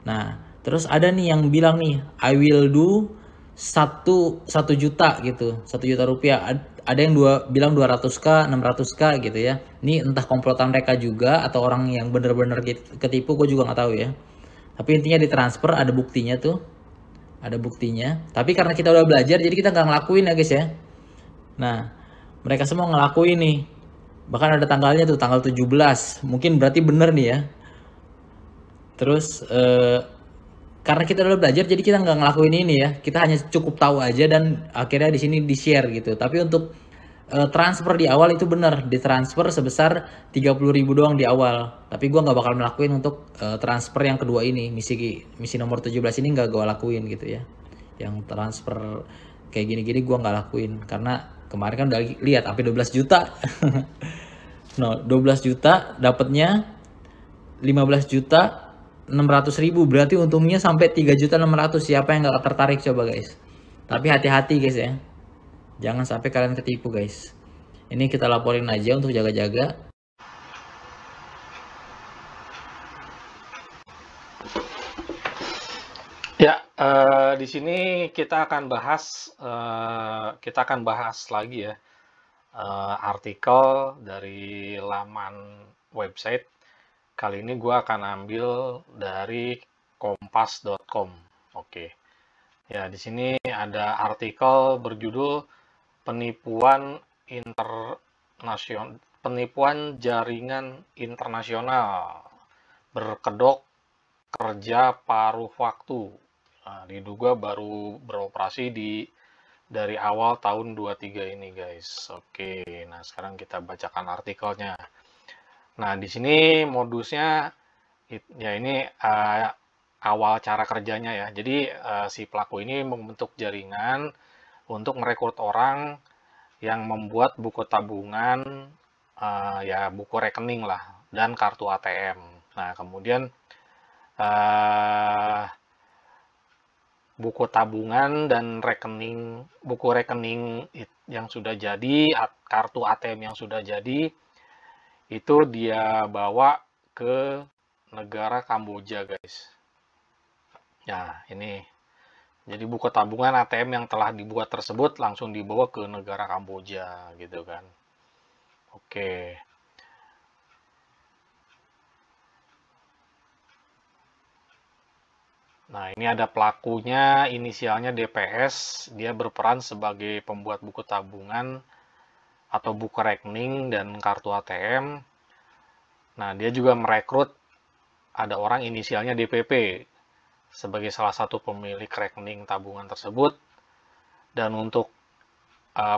Nah, terus ada nih yang bilang nih, I will do 1 juta gitu, 1 juta rupiah. Ada yang bilang 200k, 600k gitu ya. Ini entah komplotan mereka juga atau orang yang bener-bener ketipu, gue juga nggak tahu ya. Tapi intinya ditransfer, ada buktinya tuh, ada buktinya. Tapi karena kita udah belajar, jadi kita nggak ngelakuin ya guys ya. Nah, mereka semua ngelakuin nih. Bahkan ada tanggalnya tuh, tanggal 17. Mungkin berarti bener nih ya. Terus karena kita udah belajar, jadi kita nggak ngelakuin ini ya. Kita hanya cukup tahu aja, dan akhirnya di sini di-share gitu. Tapi untuk transfer di awal itu bener, ditransfer sebesar 30.000 doang di awal. Tapi gue nggak bakal ngelakuin untuk transfer yang kedua ini, misi nomor 17 ini nggak gue lakuin gitu ya. Yang transfer kayak gini-gini gue nggak lakuin, karena kemarin kan udah lihat sampai 12 juta. No, 12 juta dapatnya 15.600.000, berarti untungnya sampai 3.600.000. Siapa yang nggak tertarik coba guys? Tapi hati-hati guys ya, jangan sampai kalian ketipu guys. Ini kita laporin aja untuk jaga-jaga. Ya, di sini kita akan bahas lagi ya artikel dari laman website. Kali ini gue akan ambil dari kompas.com. Oke. Ya, di sini ada artikel berjudul penipuan jaringan internasional berkedok kerja paruh waktu. Nah, diduga baru beroperasi dari awal tahun 23 ini guys. Oke, nah sekarang kita bacakan artikelnya. Nah, di sini modusnya ya ini awal cara kerjanya ya. Jadi si pelaku ini membentuk jaringan untuk merekrut orang yang membuat buku tabungan, ya buku rekening lah, dan kartu ATM. Nah, kemudian buku tabungan dan buku rekening yang sudah jadi, kartu ATM yang sudah jadi, itu dia bawa ke negara Kamboja, guys. Nah, ini. Jadi buku tabungan ATM yang telah dibuat tersebut langsung dibawa ke negara Kamboja, gitu kan. Oke. Nah, ini ada pelakunya, inisialnya DPS. Dia berperan sebagai pembuat buku tabungan atau buku rekening dan kartu ATM. Nah, dia juga merekrut ada orang inisialnya DPP sebagai salah satu pemilik rekening tabungan tersebut. Dan untuk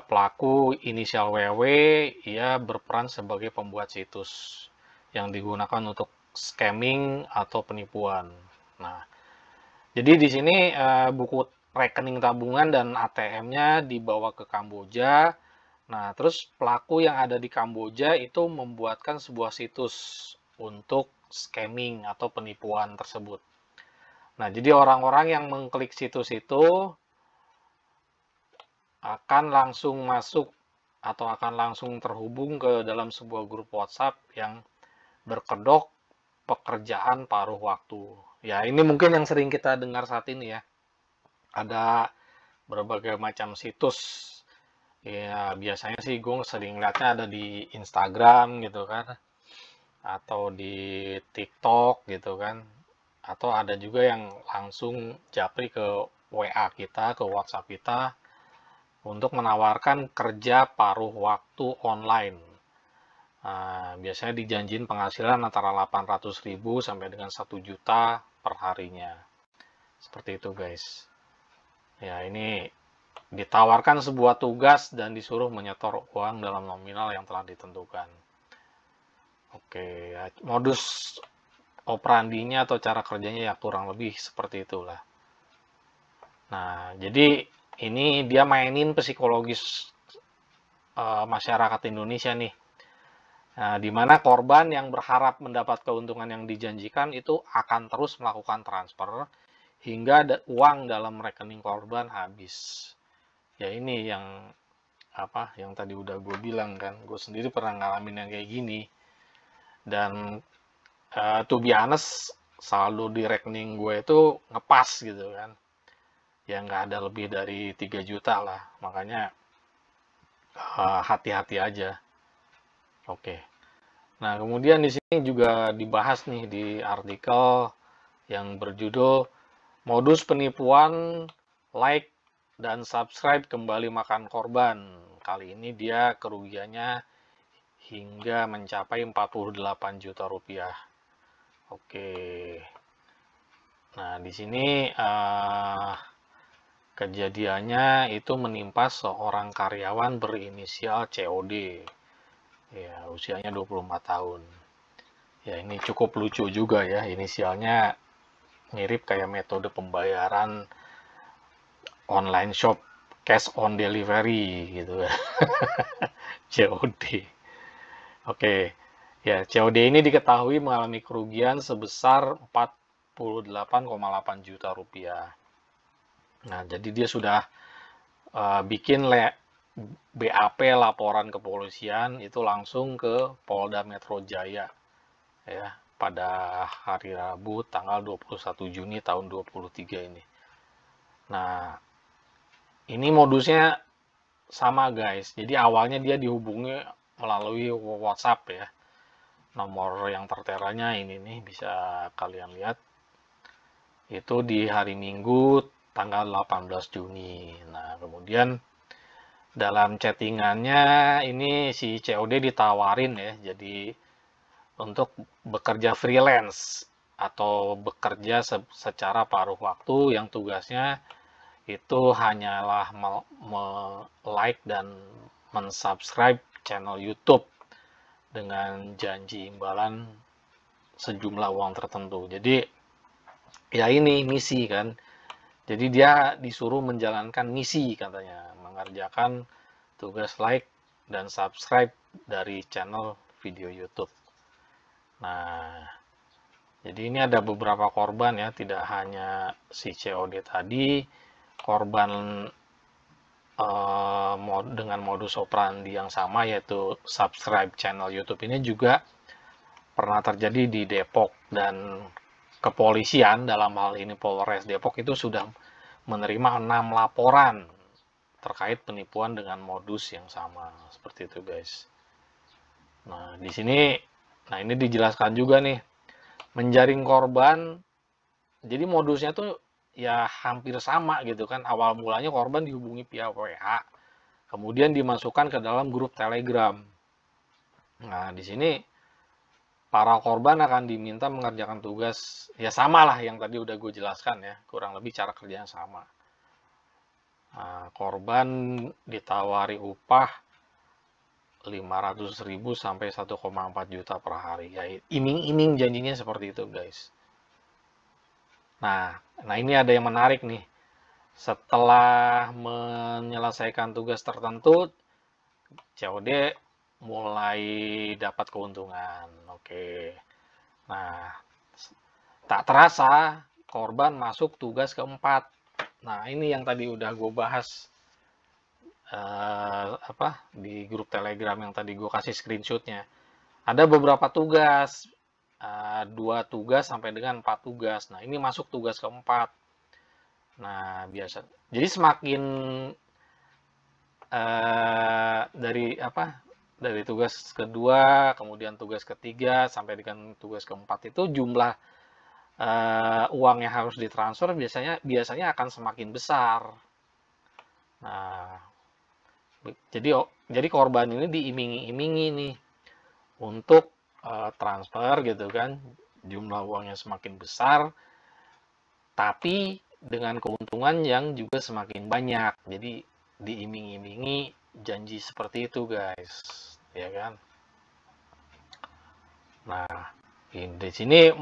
pelaku inisial WW, ia berperan sebagai pembuat situs yang digunakan untuk scamming atau penipuan. Nah, jadi di sini buku rekening tabungan dan ATM-nya dibawa ke Kamboja. Nah, terus pelaku yang ada di Kamboja itu membuatkan sebuah situs untuk scamming atau penipuan tersebut. Nah, jadi orang-orang yang mengklik situs itu akan langsung masuk atau akan langsung terhubung ke dalam sebuah grup WhatsApp yang berkedok pekerjaan paruh waktu. Ya, ini mungkin yang sering kita dengar saat ini ya. Ada berbagai macam situs. Ya, biasanya sih gue sering lihatnya ada di Instagram gitu kan. Atau di TikTok gitu kan. Atau ada juga yang langsung japri ke WA kita, ke WhatsApp kita untuk menawarkan kerja paruh waktu online. Nah, biasanya dijanjiin penghasilan antara 800.000 sampai dengan 1 juta per harinya. Seperti itu, guys. Ya, ini ditawarkan sebuah tugas dan disuruh menyetor uang dalam nominal yang telah ditentukan. Oke, ya, modus operandinya atau cara kerjanya ya kurang lebih seperti itulah. Nah, jadi ini dia mainin psikologis masyarakat Indonesia nih. Nah, di mana korban yang berharap mendapat keuntungan yang dijanjikan itu akan terus melakukan transfer hingga uang dalam rekening korban habis. Ya ini yang yang tadi udah gue bilang kan, gue sendiri pernah ngalamin yang kayak gini. Dan to be honest, saldo di rekening gue itu ngepas gitu kan. Ya nggak ada lebih dari 3 juta lah, makanya hati-hati aja. Oke. Nah, kemudian di sini juga dibahas nih di artikel yang berjudul modus penipuan like dan subscribe kembali makan korban. Kali ini dia kerugiannya hingga mencapai 48 juta rupiah. Oke. Nah, di sini kejadiannya itu menimpa seorang karyawan berinisial COD. Ya, usianya 24 tahun. Ya, ini cukup lucu juga ya, inisialnya mirip kayak metode pembayaran online shop cash on delivery gitu ya. COD. Oke. Ya, COD ini diketahui mengalami kerugian sebesar 48,8 juta rupiah. Nah, jadi dia sudah bikin BAP laporan kepolisian itu langsung ke Polda Metro Jaya ya pada hari Rabu tanggal 21 Juni tahun 2023 ini. Nah, ini modusnya sama guys. Jadi awalnya dia dihubungi melalui WhatsApp ya. Nomor yang terteranya ini nih bisa kalian lihat. Itu di hari Minggu tanggal 18 Juni. Nah, kemudian dalam chattingannya ini si COD ditawarin ya, jadi untuk bekerja freelance atau bekerja secara paruh waktu yang tugasnya itu hanyalah like dan mensubscribe channel YouTube dengan janji imbalan sejumlah uang tertentu. Jadi ya ini misi kan. Jadi dia disuruh menjalankan misi katanya, mengerjakan tugas like dan subscribe dari channel video YouTube. Nah, jadi ini ada beberapa korban ya, tidak hanya si COD tadi, korban dengan modus operandi yang sama yaitu subscribe channel YouTube ini juga pernah terjadi di Depok dan kepolisian dalam hal ini Polres Depok itu sudah menerima 6 laporan terkait penipuan dengan modus yang sama seperti itu guys. Nah di sini, ini dijelaskan juga nih, menjaring korban. Jadi modusnya tuh ya hampir sama gitu kan. Awal mulanya korban dihubungi via WA, kemudian dimasukkan ke dalam grup Telegram. Nah di sini para korban akan diminta mengerjakan tugas ya sama lah yang tadi udah gue jelaskan ya, kurang lebih cara kerjanya sama. Nah, korban ditawari upah 500.000 sampai 1,4 juta per hari. Ya, iming-iming janjinya seperti itu, guys. Nah, ini ada yang menarik nih. Setelah menyelesaikan tugas tertentu, COD mulai dapat keuntungan. Oke. Nah, tak terasa korban masuk tugas keempat. Nah, ini yang tadi udah gue bahas di grup Telegram yang tadi gue kasih screenshotnya. Ada beberapa tugas, 2 tugas sampai dengan 4 tugas. Nah, ini masuk tugas keempat. Nah, biasa. Jadi semakin dari tugas kedua, kemudian tugas ketiga sampai dengan tugas keempat itu jumlah uang yang harus ditransfer biasanya akan semakin besar. Nah, jadi korban ini diiming-imingi nih untuk transfer gitu kan, jumlah uangnya semakin besar, tapi dengan keuntungan yang juga semakin banyak. Jadi diiming-imingi janji seperti itu guys, ya kan. Nah, di sini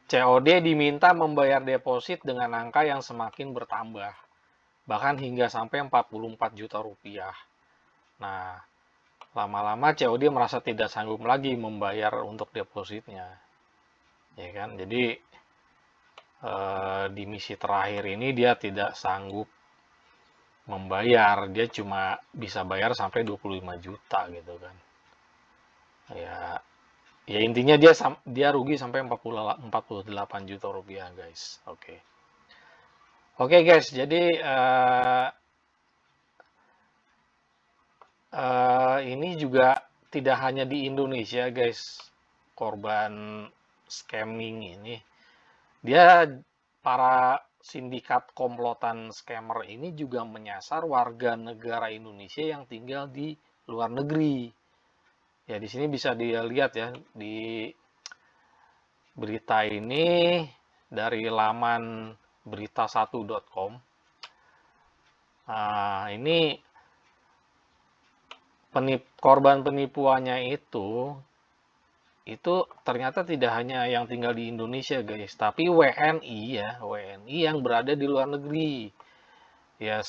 COD diminta membayar deposit dengan angka yang semakin bertambah, bahkan hingga sampai 44 juta rupiah. Nah, lama-lama COD merasa tidak sanggup lagi membayar untuk depositnya, ya kan. Jadi di misi terakhir ini dia tidak sanggup membayar, dia cuma bisa bayar sampai 25 juta gitu kan. Ya intinya dia rugi sampai 48 juta rupiah guys. Oke guys, jadi ini juga tidak hanya di Indonesia guys, korban scamming ini. Para sindikat komplotan scammer ini juga menyasar warga negara Indonesia yang tinggal di luar negeri. Ya di sini bisa dilihat ya di berita ini dari laman berita1.com. Nah, ini korban penipuannya itu ternyata tidak hanya yang tinggal di Indonesia guys, tapi WNI yang berada di luar negeri. Ya,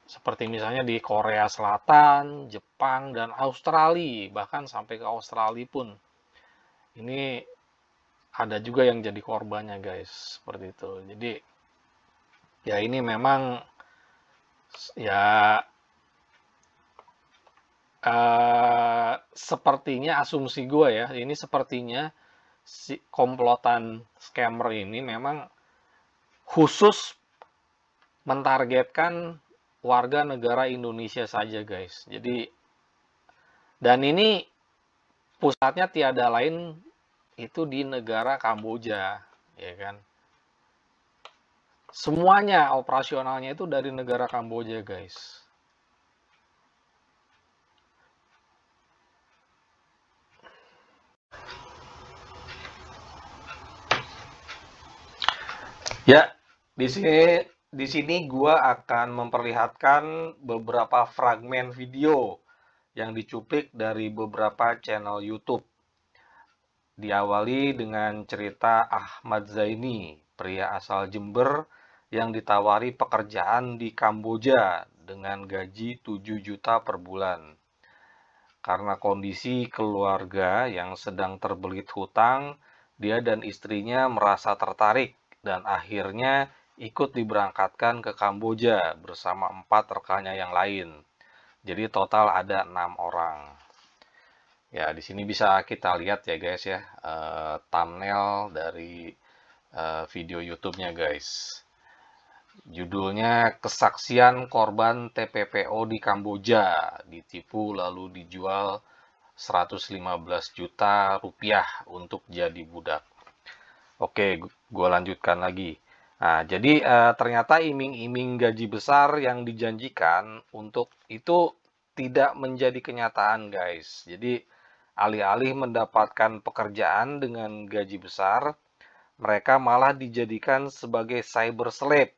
seperti misalnya di Korea Selatan, Jepang, dan Australia, bahkan sampai ke Australia pun. Ini ada juga yang jadi korbannya guys, seperti itu. Jadi, ya ini memang ya sepertinya asumsi gue ya, ini sepertinya si komplotan scammer ini memang khusus mentargetkan warga negara Indonesia saja guys. Jadi, dan ini pusatnya tiada lain itu di negara Kamboja, ya kan. Semuanya operasionalnya itu dari negara Kamboja guys. Ya, di sini gua akan memperlihatkan beberapa fragmen video yang dicuplik dari beberapa channel YouTube. Diawali dengan cerita Ahmad Zaini, pria asal Jember yang ditawari pekerjaan di Kamboja dengan gaji 7 juta per bulan. Karena kondisi keluarga yang sedang terbelit hutang, dia dan istrinya merasa tertarik dan akhirnya ikut diberangkatkan ke Kamboja bersama 4 rekannya yang lain. Jadi total ada 6 orang. Ya, di sini bisa kita lihat ya guys ya, thumbnail dari video YouTube-nya guys. Judulnya Kesaksian Korban TPPO di Kamboja, ditipu lalu dijual 115 juta rupiah untuk jadi budak. Oke, gue lanjutkan lagi. Nah, jadi ternyata iming-iming gaji besar yang dijanjikan untuk itu tidak menjadi kenyataan, guys. Jadi, alih-alih mendapatkan pekerjaan dengan gaji besar, mereka malah dijadikan sebagai cyber slave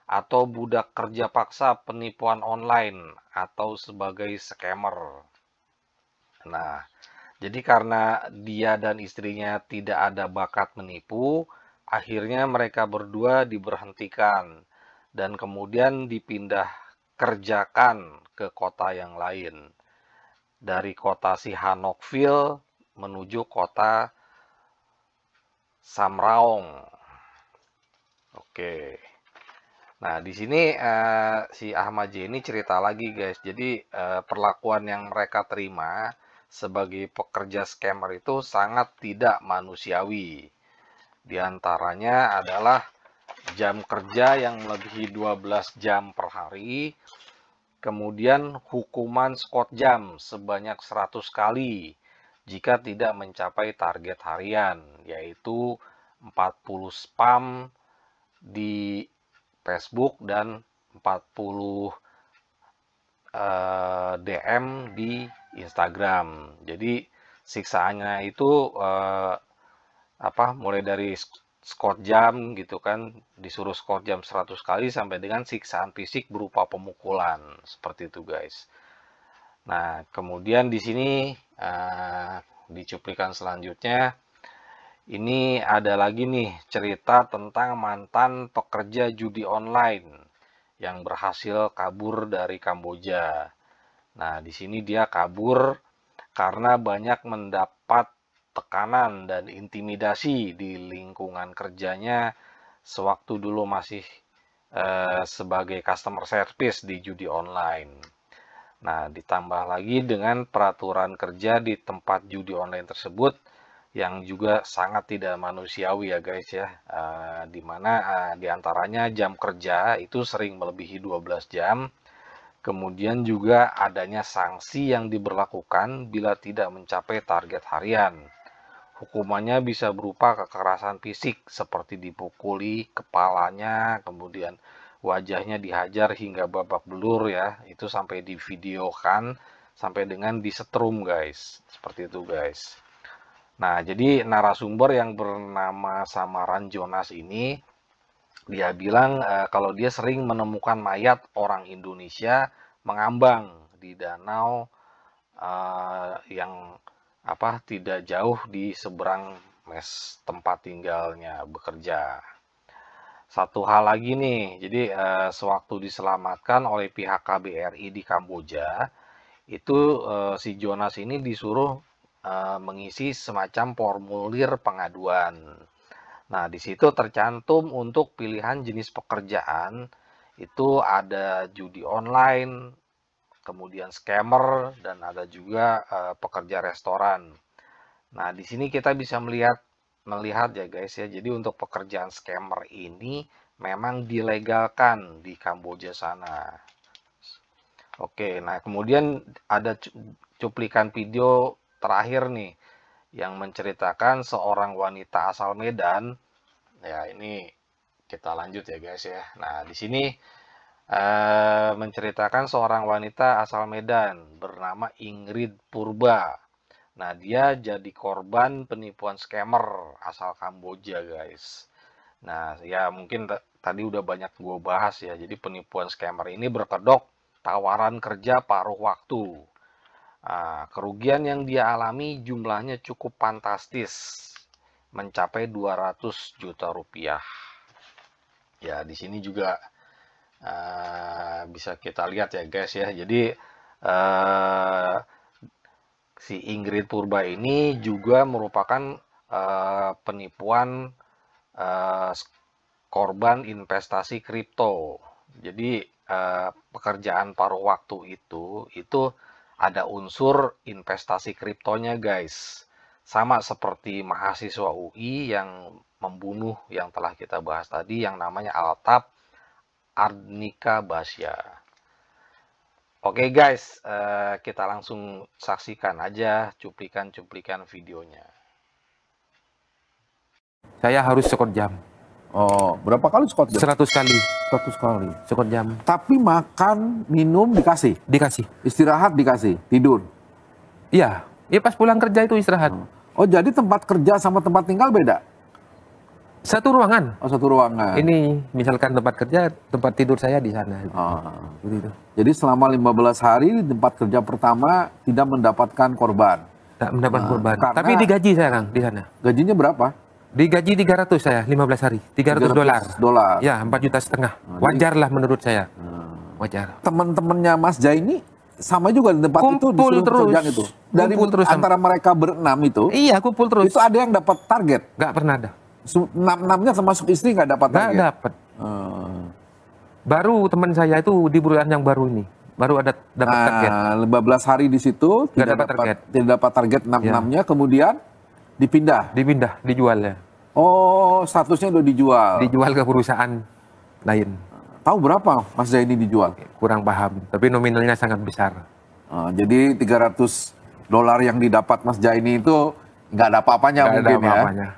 atau budak kerja paksa penipuan online atau sebagai scammer. Nah, jadi karena dia dan istrinya tidak ada bakat menipu, akhirnya mereka berdua diberhentikan dan kemudian dipindah kerjakan ke kota yang lain. Dari kota Sihanoukville menuju kota Samraong. Oke. Nah, di sini si Ahmad J ini cerita lagi, guys. Jadi perlakuan yang mereka terima sebagai pekerja scammer itu sangat tidak manusiawi. Di antaranya adalah jam kerja yang melebihi 12 jam per hari, kemudian hukuman skot jam sebanyak 100 kali jika tidak mencapai target harian, yaitu 40 spam di Facebook dan 40 DM di Instagram. Jadi siksaannya itu mulai dari skot jam gitu kan, disuruh skot jam 100 kali sampai dengan siksaan fisik berupa pemukulan. Seperti itu, guys. Nah, kemudian di sini di cuplikan selanjutnya ini ada lagi nih cerita tentang mantan pekerja judi online yang berhasil kabur dari Kamboja. Nah, di sini dia kabur karena banyak mendapat tekanan dan intimidasi di lingkungan kerjanya sewaktu dulu masih sebagai customer service di judi online. Nah, ditambah lagi dengan peraturan kerja di tempat judi online tersebut yang juga sangat tidak manusiawi ya guys ya, dimana diantaranya jam kerja itu sering melebihi 12 jam. Kemudian juga adanya sanksi yang diberlakukan bila tidak mencapai target harian. Hukumannya bisa berupa kekerasan fisik seperti dipukuli kepalanya, kemudian wajahnya dihajar hingga babak belur ya. Itu sampai divideokan, sampai dengan disetrum guys. Seperti itu guys. Nah, jadi narasumber yang bernama Samaran Jonas ini, dia bilang kalau dia sering menemukan mayat orang Indonesia mengambang di danau yang tidak jauh di seberang mes tempat tinggalnya bekerja. Satu hal lagi nih, jadi sewaktu diselamatkan oleh pihak KBRI di Kamboja, itu si Jonas ini disuruh mengisi semacam formulir pengaduan. Nah, di situ tercantum untuk pilihan jenis pekerjaan itu ada judi online, kemudian scammer, dan ada juga pekerja restoran. Nah, di sini kita bisa melihat ya guys ya. Jadi untuk pekerjaan scammer ini memang dilegalkan di Kamboja sana. Oke, nah kemudian ada cuplikan video terakhir nih yang menceritakan seorang wanita asal Medan. Ya, ini kita lanjut ya guys ya. Nah, di sini menceritakan seorang wanita asal Medan bernama Ingrid Purba. Nah, dia jadi korban penipuan scammer asal Kamboja, guys. Nah, ya mungkin tadi udah banyak gue bahas ya. Jadi penipuan scammer ini berkedok tawaran kerja paruh waktu. Nah, kerugian yang dia alami jumlahnya cukup fantastis, mencapai 200 juta rupiah. Ya, di sini juga bisa kita lihat ya guys ya. Jadi si Ingrid Purba ini juga merupakan penipuan korban investasi kripto. Jadi pekerjaan paruh waktu itu ada unsur investasi kriptonya guys. Sama seperti mahasiswa UI yang membunuh yang telah kita bahas tadi yang namanya Altab Arnika Basya. Oke guys, kita langsung saksikan aja cuplikan-cuplikan videonya. Saya harus sekot jam. Oh, berapa kali sekot jam? 100 kali 100 kali. sekot jam. Tapi makan, minum dikasih, Dikasih. istirahat dikasih, tidur. Iya. Ya pas pulang kerja itu istirahat. Oh, jadi tempat kerja sama tempat tinggal beda? Satu ruangan. Oh, satu ruangan. Ini misalkan tempat kerja, tempat tidur saya di sana. Ah. Begitu. Jadi selama 15 hari di tempat kerja pertama tidak mendapatkan korban. Tak mendapat korban. karena- Tapi digaji saya Kang di sana. Gajinya berapa? Digaji 300 saya 15 hari. 300 dolar. Dolar. Ya, 4,5 juta. Wajar lah menurut saya. Wajar. Teman-temannya Mas Jaini sama juga di tempat itu Kumpul disuruh terus. pekerjaan itu. Dari Kumpul terus antara mereka berenam itu, Iya, kumpul terus. itu ada yang dapat target. Nggak pernah ada. Enam-enamnya termasuk istri nggak dapat Nggak target. dapat. Baru teman saya itu di bulan yang baru ini. Baru ada dapat target. 15 hari di situ Nggak dapat target. tidak dapat target enam-enamnya, kemudian dipindah. Dipindah, dijual ya. Oh, statusnya udah dijual. Dijual ke perusahaan lain. Tahu berapa Mas Jaini dijual? Kurang paham, tapi nominalnya sangat besar. Jadi 300 dolar yang didapat Mas Jaini itu nggak ada apa-apanya Nggak ada mungkin ya. apa-apanya.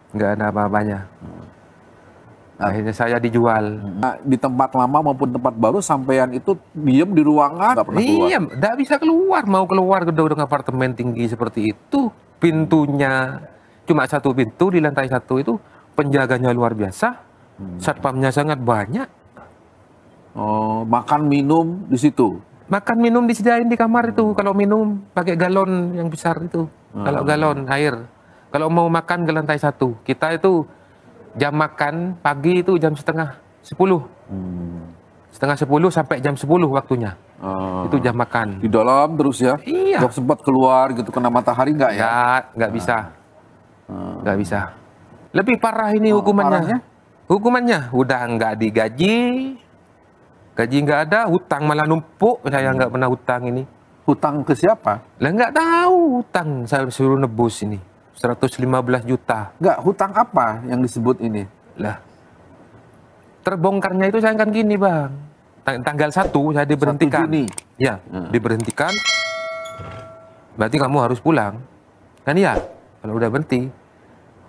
Nggak ada apa-apanya. Akhirnya saya dijual. Nah, di tempat lama maupun tempat baru sampean itu diem di ruangan nggak pernah keluar. Iya, nggak bisa keluar. Mau keluar gedung apartemen tinggi seperti itu, pintunya cuma satu pintu di lantai 1 itu, penjaganya luar biasa, satpamnya sangat banyak. Oh, makan minum di situ. Makan minum disediain di kamar itu. Kalau minum pakai galon yang besar itu. Kalau galon air. Kalau mau makan ke lantai 1. Kita itu jam makan pagi itu jam setengah 10. Setengah 10 sampai jam 10 waktunya. Itu jam makan. Di dalam terus ya. Iya. Nggak sempat keluar gitu kena matahari nggak ya? Nggak bisa. Nggak bisa. Lebih parah ini hukumannya. parahnya? Hukumannya udah nggak digaji. Gaji nggak ada, hutang malah numpuk. Saya nggak pernah hutang ini. Hutang ke siapa? Lah nggak tahu hutang. Saya suruh nebus ini. 115 juta. Nggak, hutang apa yang disebut ini? Lah. Terbongkarnya itu saya kan gini bang. Tanggal 1 saya diberhentikan. 1 Juni. Ya, diberhentikan. Berarti kamu harus pulang. Kan iya, kalau udah berhenti.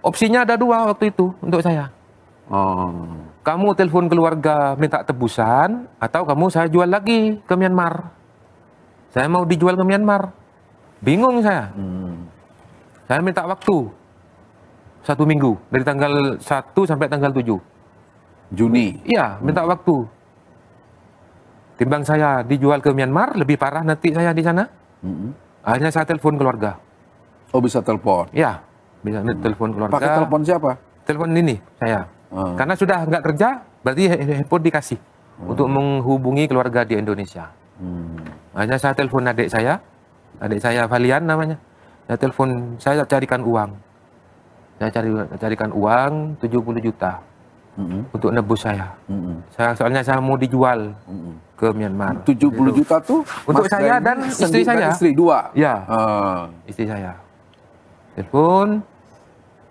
Opsinya ada 2 waktu itu untuk saya. Kamu telepon keluarga minta tebusan, atau kamu saya jual lagi ke Myanmar. Saya mau dijual ke Myanmar. Bingung saya. Saya minta waktu 1 minggu dari tanggal 1 sampai tanggal 7 Juni. Iya, minta waktu. Timbang saya dijual ke Myanmar, lebih parah nanti saya di sana. Akhirnya saya telepon keluarga. Oh, bisa telepon. Iya, bisa telepon keluarga. Pakai telepon siapa? Telepon ini saya. Karena sudah nggak kerja, berarti handphone dikasih untuk menghubungi keluarga di Indonesia. Akhirnya saya telepon adik saya Valian namanya. Saya telepon, saya carikan uang. Saya carikan uang 70 juta untuk nebus saya. Soalnya saya mau dijual ke Myanmar. 70 juta tuh untuk Mas saya Jaini dan istri saya. Istri 2. Ya, istri saya. Telepon,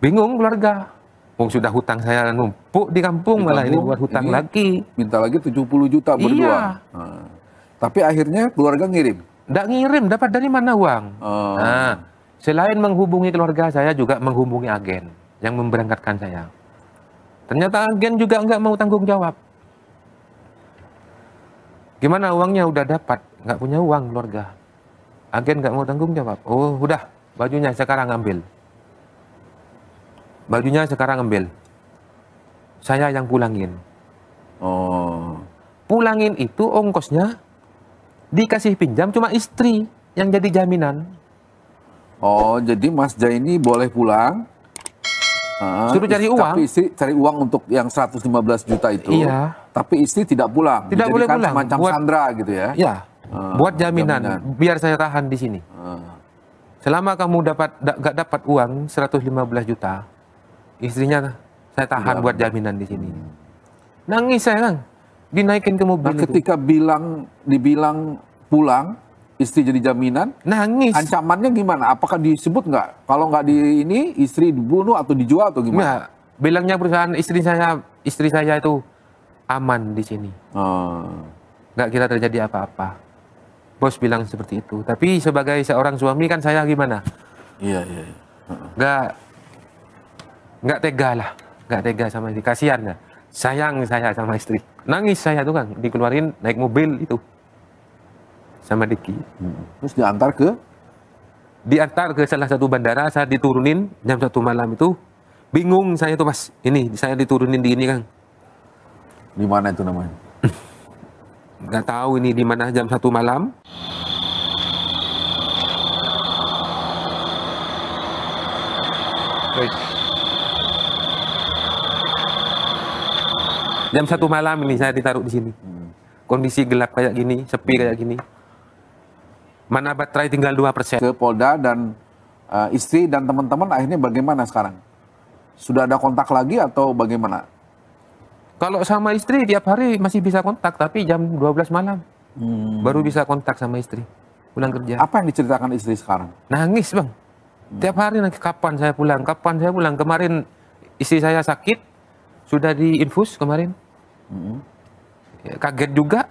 bingung keluarga. Sudah hutang saya numpuk di kampung, malah ini buat hutang ini lagi. Minta lagi 70 juta berdua. Tapi akhirnya keluarga ngirim. Nggak ngirim, dapat dari mana uang? Nah, selain menghubungi keluarga, saya juga menghubungi agen yang memberangkatkan saya. Ternyata agen juga nggak mau tanggung jawab. Gimana uangnya udah dapat, nggak punya uang keluarga. Agen nggak mau tanggung jawab. Oh, udah, bajunya sekarang ambil. Bajunya sekarang ambil. Saya yang pulangin. Pulangin itu ongkosnya dikasih pinjam cuma istri yang jadi jaminan. Oh, jadi Mas Jaini boleh pulang. Suruh cari uang. Tapi istri cari uang untuk yang 115 juta itu. Iya. Tapi istri tidak pulang. Tidak boleh pulang. Semacam sandra gitu ya. Iya. Buat jaminan, biar saya tahan di sini. Selama kamu nggak dapat uang 115 juta, istrinya saya tahan buat jaminan di sini. Nangis saya, Kang. Dinaikin ke mobil. Nah, ketika dibilang pulang, istri jadi jaminan? Nangis. Ancamannya gimana? Apakah disebut nggak? Kalau nggak di ini, istri dibunuh atau dijual atau gimana? Nggak. Bilangnya perusahaan istri saya itu aman di sini. Nggak kira terjadi apa-apa. Bos bilang seperti itu. Tapi sebagai seorang suami kan saya gimana? Iya. Nggak tega lah. Nggak tega sama istri. Kasihan ya. Sayang saya sama istri. Nangis saya tuh kan. Dikeluarin naik mobil itu. Sama Diki. Terus diantar ke salah satu bandara. Saya diturunin jam 1 malam itu. Bingung saya tuh pas. Ini saya diturunin di ini Kang. Di mana itu namanya? Nggak tahu ini di mana jam 1 malam. Jam 1 malam ini saya ditaruh di sini. Kondisi gelap kayak gini, sepi kayak gini. Mana baterai tinggal 2%. Ke Polda dan istri dan teman-teman akhirnya bagaimana sekarang? Sudah ada kontak lagi atau bagaimana? Kalau sama istri tiap hari masih bisa kontak, tapi jam 12 malam baru bisa kontak sama istri. Pulang kerja. Apa yang diceritakan istri sekarang? Nangis Bang. Tiap hari nanti kapan saya pulang, kapan saya pulang. Kemarin istri saya sakit, sudah diinfus kemarin. Ya, kaget juga.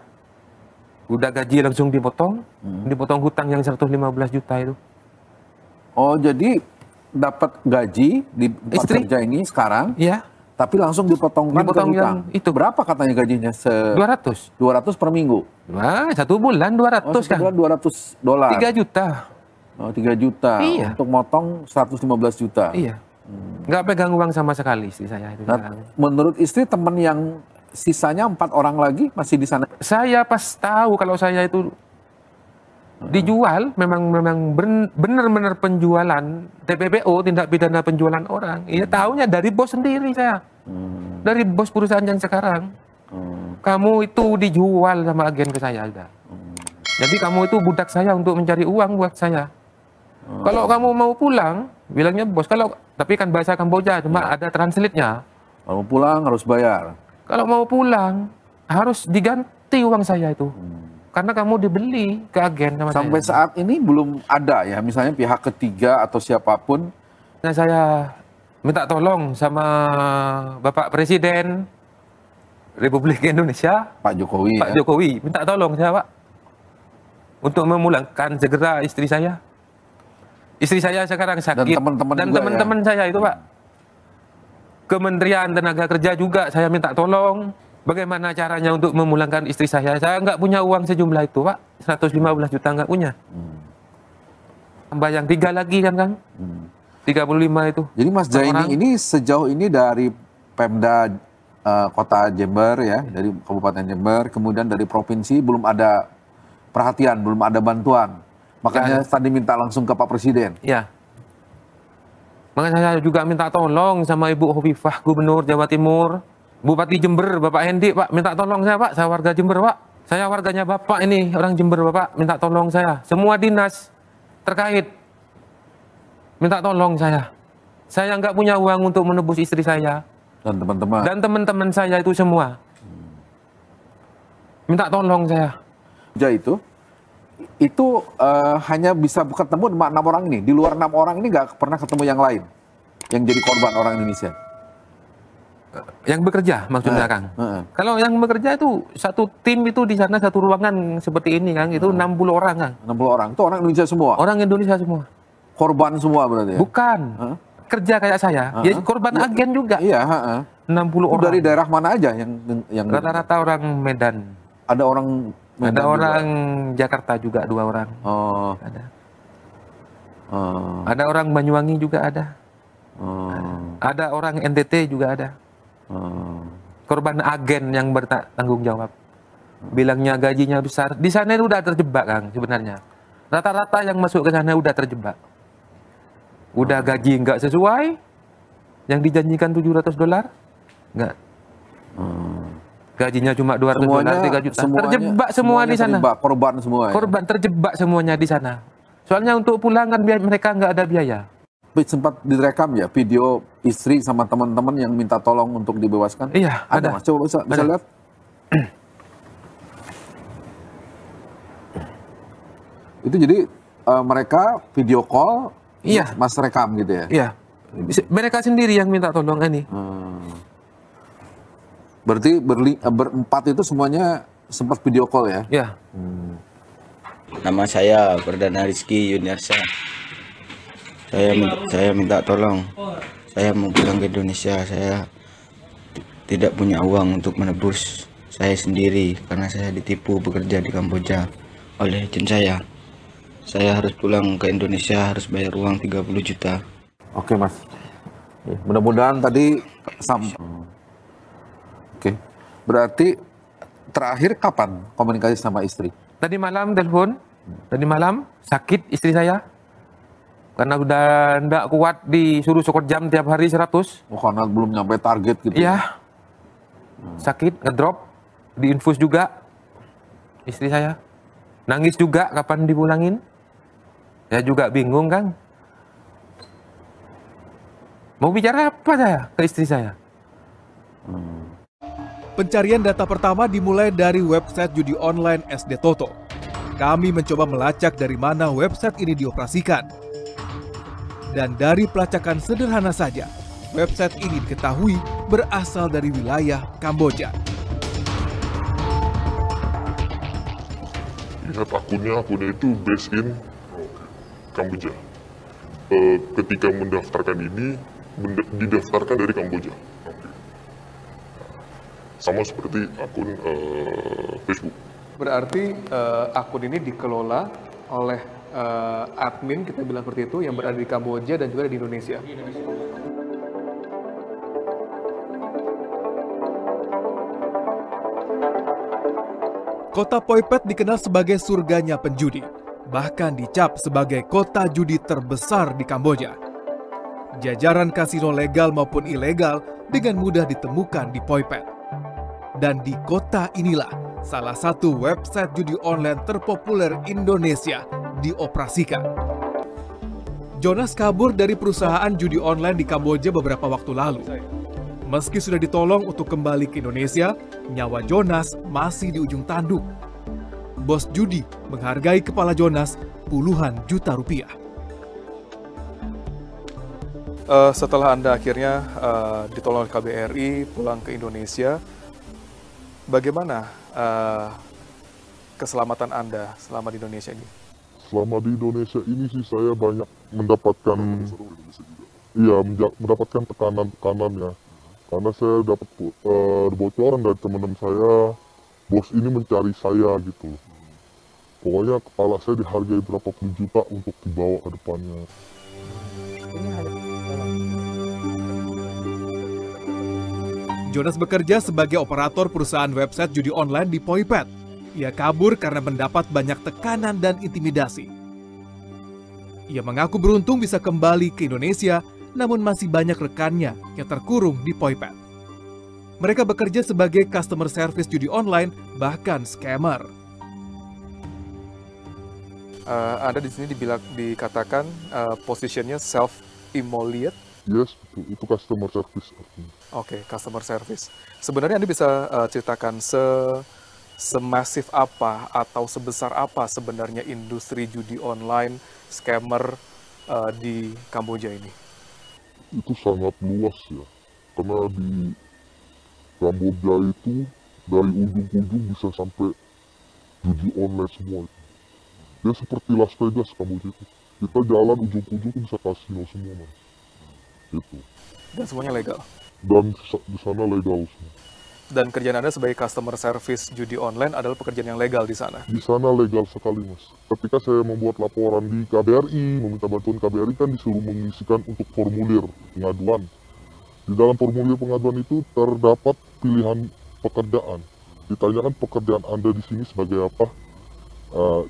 Udah gaji langsung dipotong. Dipotong hutang yang 115 juta itu. Oh, jadi dapat gaji di tempat kerja ini sekarang. Iya. Tapi langsung dipotong yang itu. Berapa katanya gajinya? 200. 200 per minggu? Wah, 1 bulan 200 kan. 1 bulan $200. 3 juta. Oh, 3 juta. Iya. Untuk motong 115 juta. Iya. Nggak pegang uang sama sekali istri saya itu. Nah, menurut istri teman yang sisanya 4 orang lagi masih di sana? Saya pas tahu kalau saya itu dijual, memang benar-benar penjualan TPPO, tindak pidana penjualan orang. Iya, tahunya dari bos sendiri saya. Dari bos perusahaan yang sekarang. Kamu itu dijual sama agen ke saya udah. Jadi kamu itu budak saya untuk mencari uang buat saya. Kalau kamu mau pulang, bilangnya bos, tapi kan bahasa Kamboja cuma ada translate-nya. Kalau pulang harus bayar. Kalau mau pulang harus diganti uang saya itu. Karena kamu dibeli ke agen sama sampai saya. Saat ini belum ada ya, misalnya pihak ketiga atau siapapun. Nah, saya minta tolong sama Bapak Presiden Republik Indonesia, Pak Jokowi. Pak Jokowi, minta tolong saya, Pak, untuk memulangkan segera istri saya. Istri saya sekarang sakit dan teman-teman saya itu, Pak. Kementerian Tenaga Kerja juga saya minta tolong. Bagaimana caranya untuk memulangkan istri saya? Saya nggak punya uang sejumlah itu, Pak. 115 juta nggak punya. Tambah yang 3 lagi kan, Kang? 35 itu. Jadi Mas Jaini ini sejauh ini dari Pemda Kota Jember ya, dari Kabupaten Jember, kemudian dari Provinsi belum ada perhatian, belum ada bantuan. Makanya tadi minta langsung ke Pak Presiden. Iya. Makanya saya juga minta tolong sama Ibu Hovifah, Gubernur Jawa Timur. Bupati Jember, Bapak Hendi, Pak, minta tolong saya, Pak. Saya warga Jember, Pak. Saya warganya Bapak ini, orang Jember, Bapak. Minta tolong saya. Semua dinas terkait. Minta tolong saya. Saya nggak punya uang untuk menebus istri saya. Dan teman-teman. Dan teman-teman saya itu semua. Minta tolong saya. Itu hanya bisa ketemu dengan 6 orang ini. Di luar 6 orang ini nggak pernah ketemu yang lain. Yang jadi korban orang Indonesia. Yang bekerja maksudnya, Kang. Kalau yang bekerja itu satu tim itu di sana satu ruangan seperti ini, Kang. Itu 60 orang, Kang. 60 orang. Itu orang Indonesia semua? Orang Indonesia semua. Korban semua berarti ya? Bukan. Kerja kayak saya. Ya korban agen juga. Iya, 60 orang. Dari daerah mana aja yang rata-rata orang Medan. Ada orang Medan ada orang juga? Jakarta juga 2 orang. Oh. Ada. Ada orang Banyuwangi juga ada. Ada orang NTT juga ada. Korban agen yang bertanggung jawab. Bilangnya gajinya besar. Di sana itu udah terjebak, Kang, sebenarnya. Rata-rata yang masuk ke sana udah terjebak. Udah gaji nggak sesuai. Yang dijanjikan $700, nggak. Gajinya cuma $200, 3 juta. Terjebak semua di sana. Korban semua. Korban terjebak semuanya di sana. Soalnya untuk pulang kan mereka nggak ada biaya. Sempat direkam ya video istri sama teman-teman yang minta tolong untuk dibebaskan? Iya, ada. Mas, coba bisa lihat. Itu jadi mereka video call, Iya. Mas rekam gitu ya? Iya. Mereka sendiri yang minta tolong ini. Berarti berempat itu semuanya sempat video call ya? Iya. Nama saya Perdana Rizky Yuniarsyah. Saya minta tolong. Saya mau pulang ke Indonesia. Saya tidak punya uang untuk menebus saya sendiri karena saya ditipu bekerja di Kamboja oleh agent saya. Saya harus pulang ke Indonesia, harus bayar uang 30 juta. Oke Mas. Mudah-mudahan tadi Oke. Berarti terakhir kapan komunikasi sama istri? Tadi malam telepon. Tadi malam sakit istri saya. Karena udah ndak kuat disuruh syukur jam tiap hari 100. Oh, karena belum nyampe target gitu. Iya. Sakit, ngedrop, diinfus juga istri saya. Nangis juga kapan dipulangin. Saya juga bingung kan. Mau bicara apa saya ke istri saya? Pencarian data pertama dimulai dari website judi online SD Toto. Kami mencoba melacak dari mana website ini dioperasikan. Dan dari pelacakan sederhana saja, website ini diketahui berasal dari wilayah Kamboja. Lihat akunnya itu based in Kamboja. Ketika mendaftarkan ini, didaftarkan dari Kamboja. Sama seperti akun Facebook. Berarti akun ini dikelola oleh admin, kita bilang seperti itu, yang berada di Kamboja dan juga di Indonesia. Kota Phoi Phet dikenal sebagai surganya penjudi, bahkan dicap sebagai kota judi terbesar di Kamboja. Jajaran kasino legal maupun ilegal dengan mudah ditemukan di Phoi Phet. Dan di kota inilah salah satu website judi online terpopuler Indonesia dioperasikan. Jonas kabur dari perusahaan judi online di Kamboja beberapa waktu lalu. Meski sudah ditolong untuk kembali ke Indonesia, nyawa Jonas masih di ujung tanduk. Bos judi menghargai kepala Jonas puluhan juta rupiah. Setelah Anda akhirnya ditolong KBRI, pulang ke Indonesia, bagaimana keselamatan Anda selama di Indonesia ini? Selama di Indonesia ini sih saya banyak mendapatkan mendapatkan tekanan ya. Karena saya dapat bocoran dari teman-teman saya, bos ini mencari saya gitu. Pokoknya kepala saya dihargai berapa puluh juta untuk dibawa ke depannya. Jonas bekerja sebagai operator perusahaan website judi online di Phoi Phet. Ia kabur karena mendapat banyak tekanan dan intimidasi. Ia mengaku beruntung bisa kembali ke Indonesia, namun masih banyak rekannya yang terkurung di Phoi Phet. Mereka bekerja sebagai customer service judi online, bahkan scammer. Anda di sini dikatakan positionnya self-immolate. Yes, itu customer service. Oke, customer service. Sebenarnya Anda bisa ceritakan semasif apa atau sebesar apa sebenarnya industri judi online scammer di Kamboja ini? Itu sangat luas ya, karena di Kamboja itu dari ujung ke ujung bisa sampai judi online semua itu. Ya seperti Las Vegas Kamboja itu, kita jalan ujung ke ujung bisa kasino semua mas. Gitu. Dan semuanya legal? Dan di sana legal semua. Dan kerjaan Anda sebagai customer service judi online adalah pekerjaan yang legal di sana? Di sana legal sekali mas. Ketika saya membuat laporan di KBRI, meminta bantuan KBRI kan disuruh mengisikan untuk formulir pengaduan. Di dalam formulir pengaduan itu terdapat pilihan pekerjaan. Ditanyakan pekerjaan Anda di sini sebagai apa?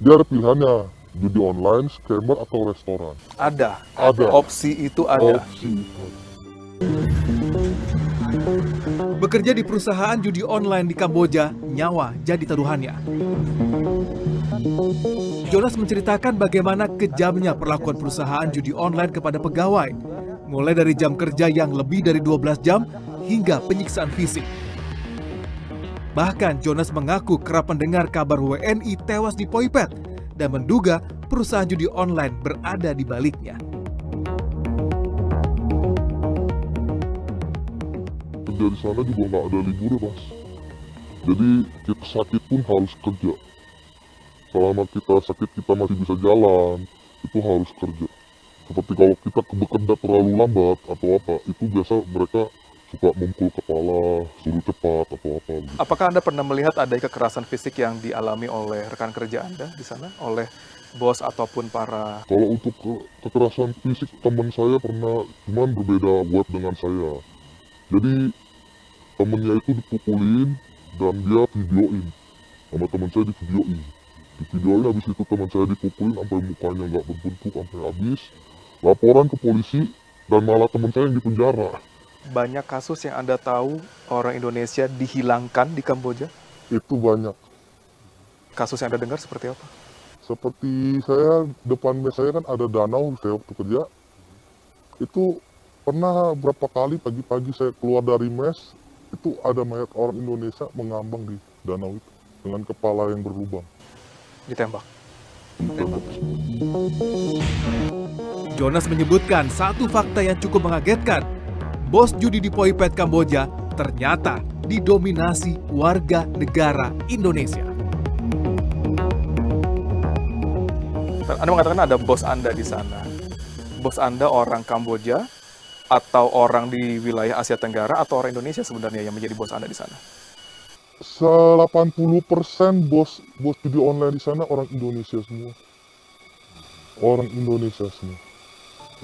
Dia ada pilihannya, judi online, scammer, atau restoran. Ada? Ada. Opsi itu ada? Opsi. Bekerja di perusahaan judi online di Kamboja, nyawa jadi taruhannya. Jonas menceritakan bagaimana kejamnya perlakuan perusahaan judi online kepada pegawai, mulai dari jam kerja yang lebih dari 12 jam hingga penyiksaan fisik. Bahkan Jonas mengaku kerap mendengar kabar WNI tewas di Phoi Phet dan menduga perusahaan judi online berada di baliknya. Kerja di sana juga nggak ada liburnya, Mas. Jadi kita sakit pun harus kerja. Selama kita sakit kita masih bisa jalan, itu harus kerja. Seperti kalau kita bekerja terlalu lambat atau apa, itu biasa mereka suka memukul kepala, suruh cepat atau apa. Apakah Anda pernah melihat ada kekerasan fisik yang dialami oleh rekan kerja Anda di sana, oleh bos ataupun para... Kalau untuk kekerasan fisik teman saya pernah, cuman berbeda web dengan saya. Jadi temennya itu dipukulin dan dia videoin. Sama teman saya di videoin habis itu teman saya dipukulin sampai mukanya nggak berbentuk sampai habis. Laporan ke polisi dan malah teman saya yang dipenjara. Banyak kasus yang Anda tahu orang Indonesia dihilangkan di Kamboja? Itu banyak. Kasus yang Anda dengar seperti apa? Seperti saya, depan mes saya kan ada danau, saya waktu kerja. Itu pernah berapa kali pagi-pagi saya keluar dari mes, itu ada mayat orang Indonesia mengambang di danau itu dengan kepala yang berlubang. Ditembak. Jonas menyebutkan satu fakta yang cukup mengagetkan. Bos judi di Poi-Pet Kamboja ternyata didominasi warga negara Indonesia. Anda mengatakan ada bos Anda di sana. Bos Anda orang Kamboja atau orang di wilayah Asia Tenggara atau orang Indonesia sebenarnya yang menjadi bos Anda di sana? 80% bos judi online di sana orang Indonesia semua. Orang Indonesia semua.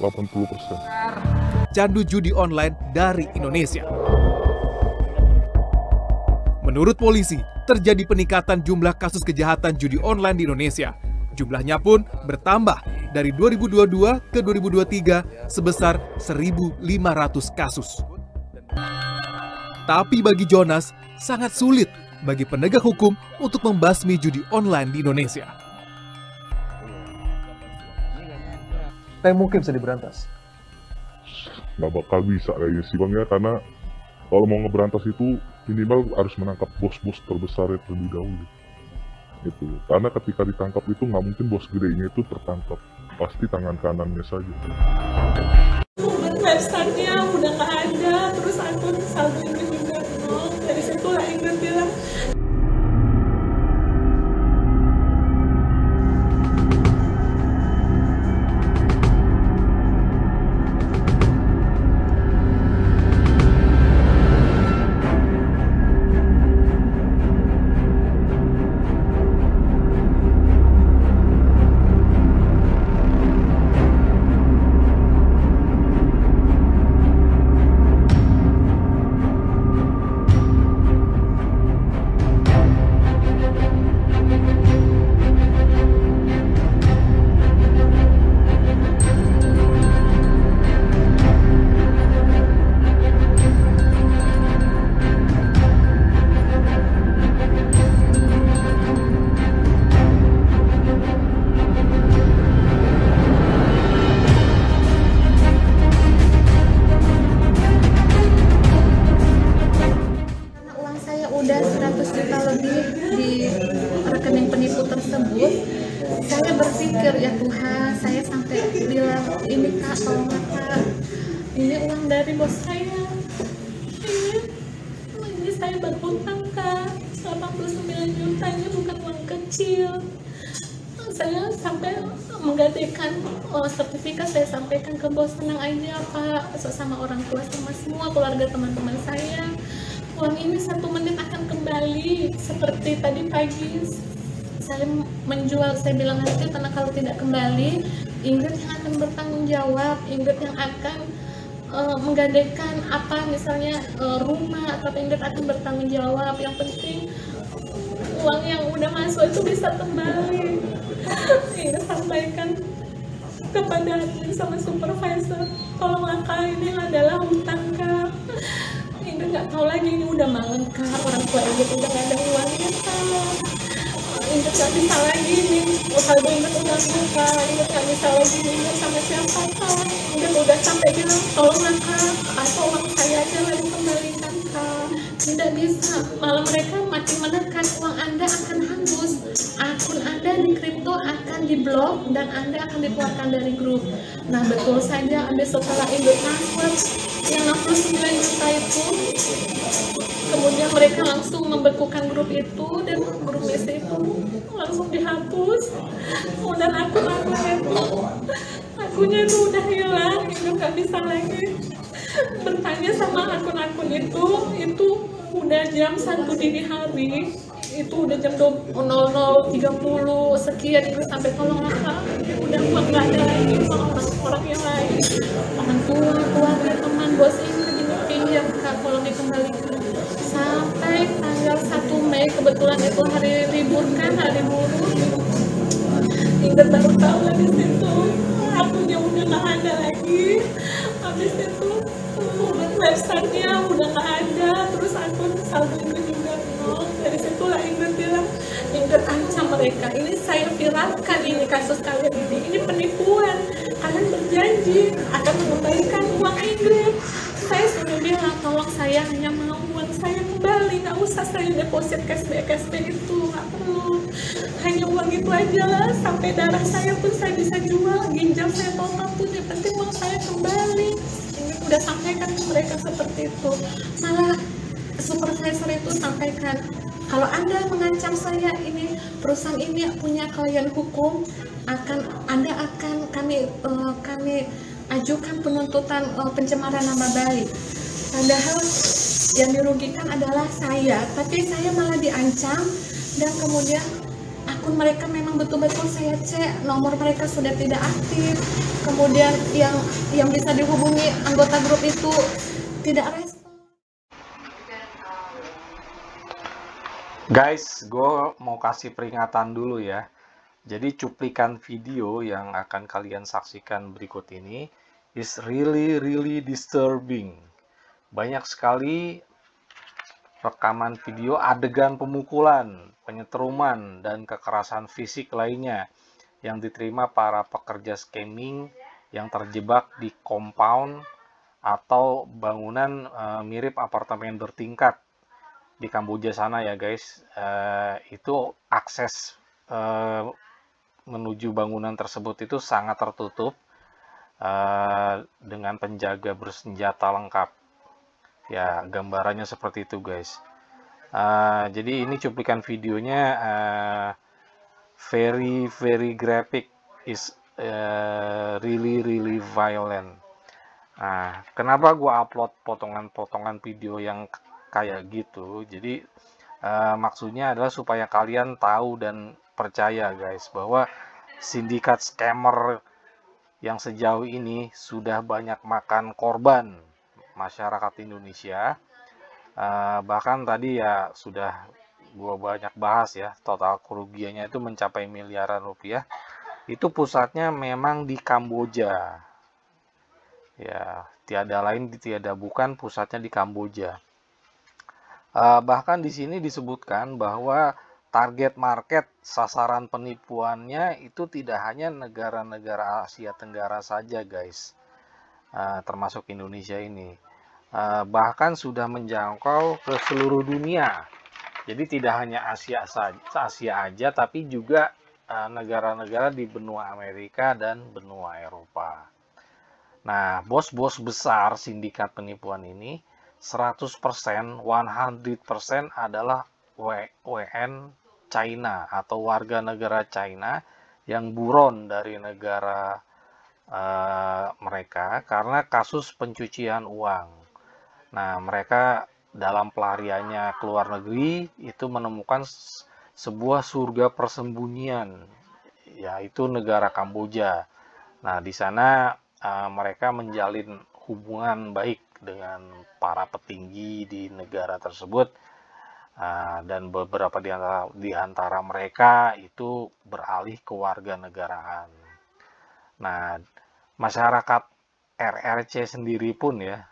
80%. Candu judi online dari Indonesia. Menurut polisi, terjadi peningkatan jumlah kasus kejahatan judi online di Indonesia. Jumlahnya pun bertambah dari 2022 ke 2023 sebesar 1.500 kasus. Tapi bagi Jonas, sangat sulit bagi penegak hukum untuk membasmi judi online di Indonesia. Tapi mungkin bisa diberantas. Nggak bakal bisa kayaknya sih Bang ya, karena kalau mau ngeberantas itu minimal harus menangkap bos-bos terbesar terlebih dahulu. Itu karena ketika ditangkap itu nggak mungkin bos gedenya itu tertangkap, pasti tangan kanannya saja. Websitenya udah nggak ada, terus akun saldo Ingrid juga nol. Dari situlah Ingrid bilang, udah 100 juta lebih di rekening penipu tersebut. Saya berpikir, ya Tuhan, saya sampai bilang, ini Kak, tolong Kak, ini uang dari bos saya, ini saya berhutang Kak, 89 juta, ini bukan uang kecil. Saya sampai menggadaikan sertifikat, saya sampaikan ke bos, tenang aja Pak, sama orang tua, sama semua keluarga teman-teman saya. Uang ini 1 menit akan kembali. Seperti tadi pagi saya menjual, saya bilang nanti karena kalau tidak kembali, Ingrid yang akan bertanggung jawab, Ingrid yang akan menggadaikan apa misalnya rumah, atau Ingrid akan bertanggung jawab. Yang penting uang yang udah masuk itu bisa kembali. Ingrid sampaikan kepada admin sama supervisor, tolong Kak, ini adalah hutang Kak. Ingrid nggak tahu lagi, ini udah malam Kak, orang tua Ingrid udah nggak ada uangnya Kak. Ingrid nggak bisa lagi nih, saldo Ingrid udah buka, Ingrid nggak bisa lagi Ingrid sama siapa Kak. Ingrid udah sampai bilang, tolong Kak, atau uang saya aja lah dikembalikan Kak. Tidak bisa, malah mereka makin menekan, uang Anda akan hangus, akun Anda di kripto akan diblok dan Anda akan dikeluarkan dari grup. Nah, betul saja Anda setelah Indo transfer yang 69 juta itu, kemudian mereka langsung membekukan grup itu dan grup Messi itu langsung dihapus. Dan akunnya itu udah hilang, itu nggak bisa lagi bertanya sama akun-akun itu udah jam 1 dini hari, itu udah jam 00.30 sekian itu sampai tolonglah Kak, udah uang nggak ada lagi sama orang yang lain, orang tua, keluarga, teman, bos ini pinjam Kak, tolong dikembalikan. Sampai tanggal 1 Mei kebetulan itu hari libur kan, hari buruh, Ingat baru tahu di situ akunnya udah nggak ada lagi. Habis itu websitenya udah nggak ada, terus akun saldo Ingrid juga nol. Dari situlah Ingrid bilang, Ingrid ancam mereka, ini saya viralkan ini kasus kalian ini penipuan, kalian berjanji akan mengembalikan uang Ingrid. Saya sudah bilang, tolong saya hanya mau uang saya kembali, nggak usah saya deposit cashback itu, nggak perlu, hanya uang itu aja lah, sampai darah saya pun saya bisa jual, ginjal saya total pun, yang penting uang saya kembali. Ini udah sampaikan ke mereka seperti itu, malah supervisor itu sampaikan, kalau Anda mengancam saya, ini perusahaan ini punya klien hukum, Anda akan kami ajukan penuntutan pencemaran nama baik. Padahal yang dirugikan adalah saya, tapi saya malah diancam, dan kemudian akun mereka memang betul-betul saya cek, nomor mereka sudah tidak aktif, kemudian yang bisa dihubungi anggota grup itu tidak respon. Guys, gue mau kasih peringatan dulu ya. Jadi cuplikan video yang akan kalian saksikan berikut ini is really disturbing. Banyak sekali rekaman video adegan pemukulan, penyetruman, dan kekerasan fisik lainnya yang diterima para pekerja scamming yang terjebak di compound atau bangunan mirip apartemen bertingkat di Kamboja sana ya guys. Itu akses menuju bangunan tersebut itu sangat tertutup dengan penjaga bersenjata lengkap. Ya, gambarannya seperti itu guys. Jadi ini cuplikan videonya very graphic, is really violent. Nah, kenapa gua upload potongan-potongan video yang kayak gitu? Jadi maksudnya adalah supaya kalian tahu dan percaya guys bahwa sindikat scammer yang sejauh ini sudah banyak makan korban masyarakat Indonesia. Bahkan tadi ya sudah gua banyak bahas ya, total kerugiannya itu mencapai miliaran rupiah. Itu pusatnya memang di Kamboja. Ya, tiada lain tiada bukan, pusatnya di Kamboja. Bahkan di sini disebutkan bahwa target market sasaran penipuannya itu tidak hanya negara-negara Asia Tenggara saja guys, termasuk Indonesia ini, bahkan sudah menjangkau ke seluruh dunia. Jadi tidak hanya Asia aja, tapi juga negara-negara di benua Amerika dan benua Eropa. Nah, bos-bos besar sindikat penipuan ini 100% adalah WN China atau warga negara China yang buron dari negara mereka karena kasus pencucian uang. Nah, mereka dalam pelariannya ke luar negeri itu menemukan sebuah surga persembunyian, yaitu negara Kamboja. Nah, di sana mereka menjalin hubungan baik dengan para petinggi di negara tersebut, dan beberapa di antara mereka itu beralih ke warga negaraan. Nah, masyarakat RRC sendiri pun ya,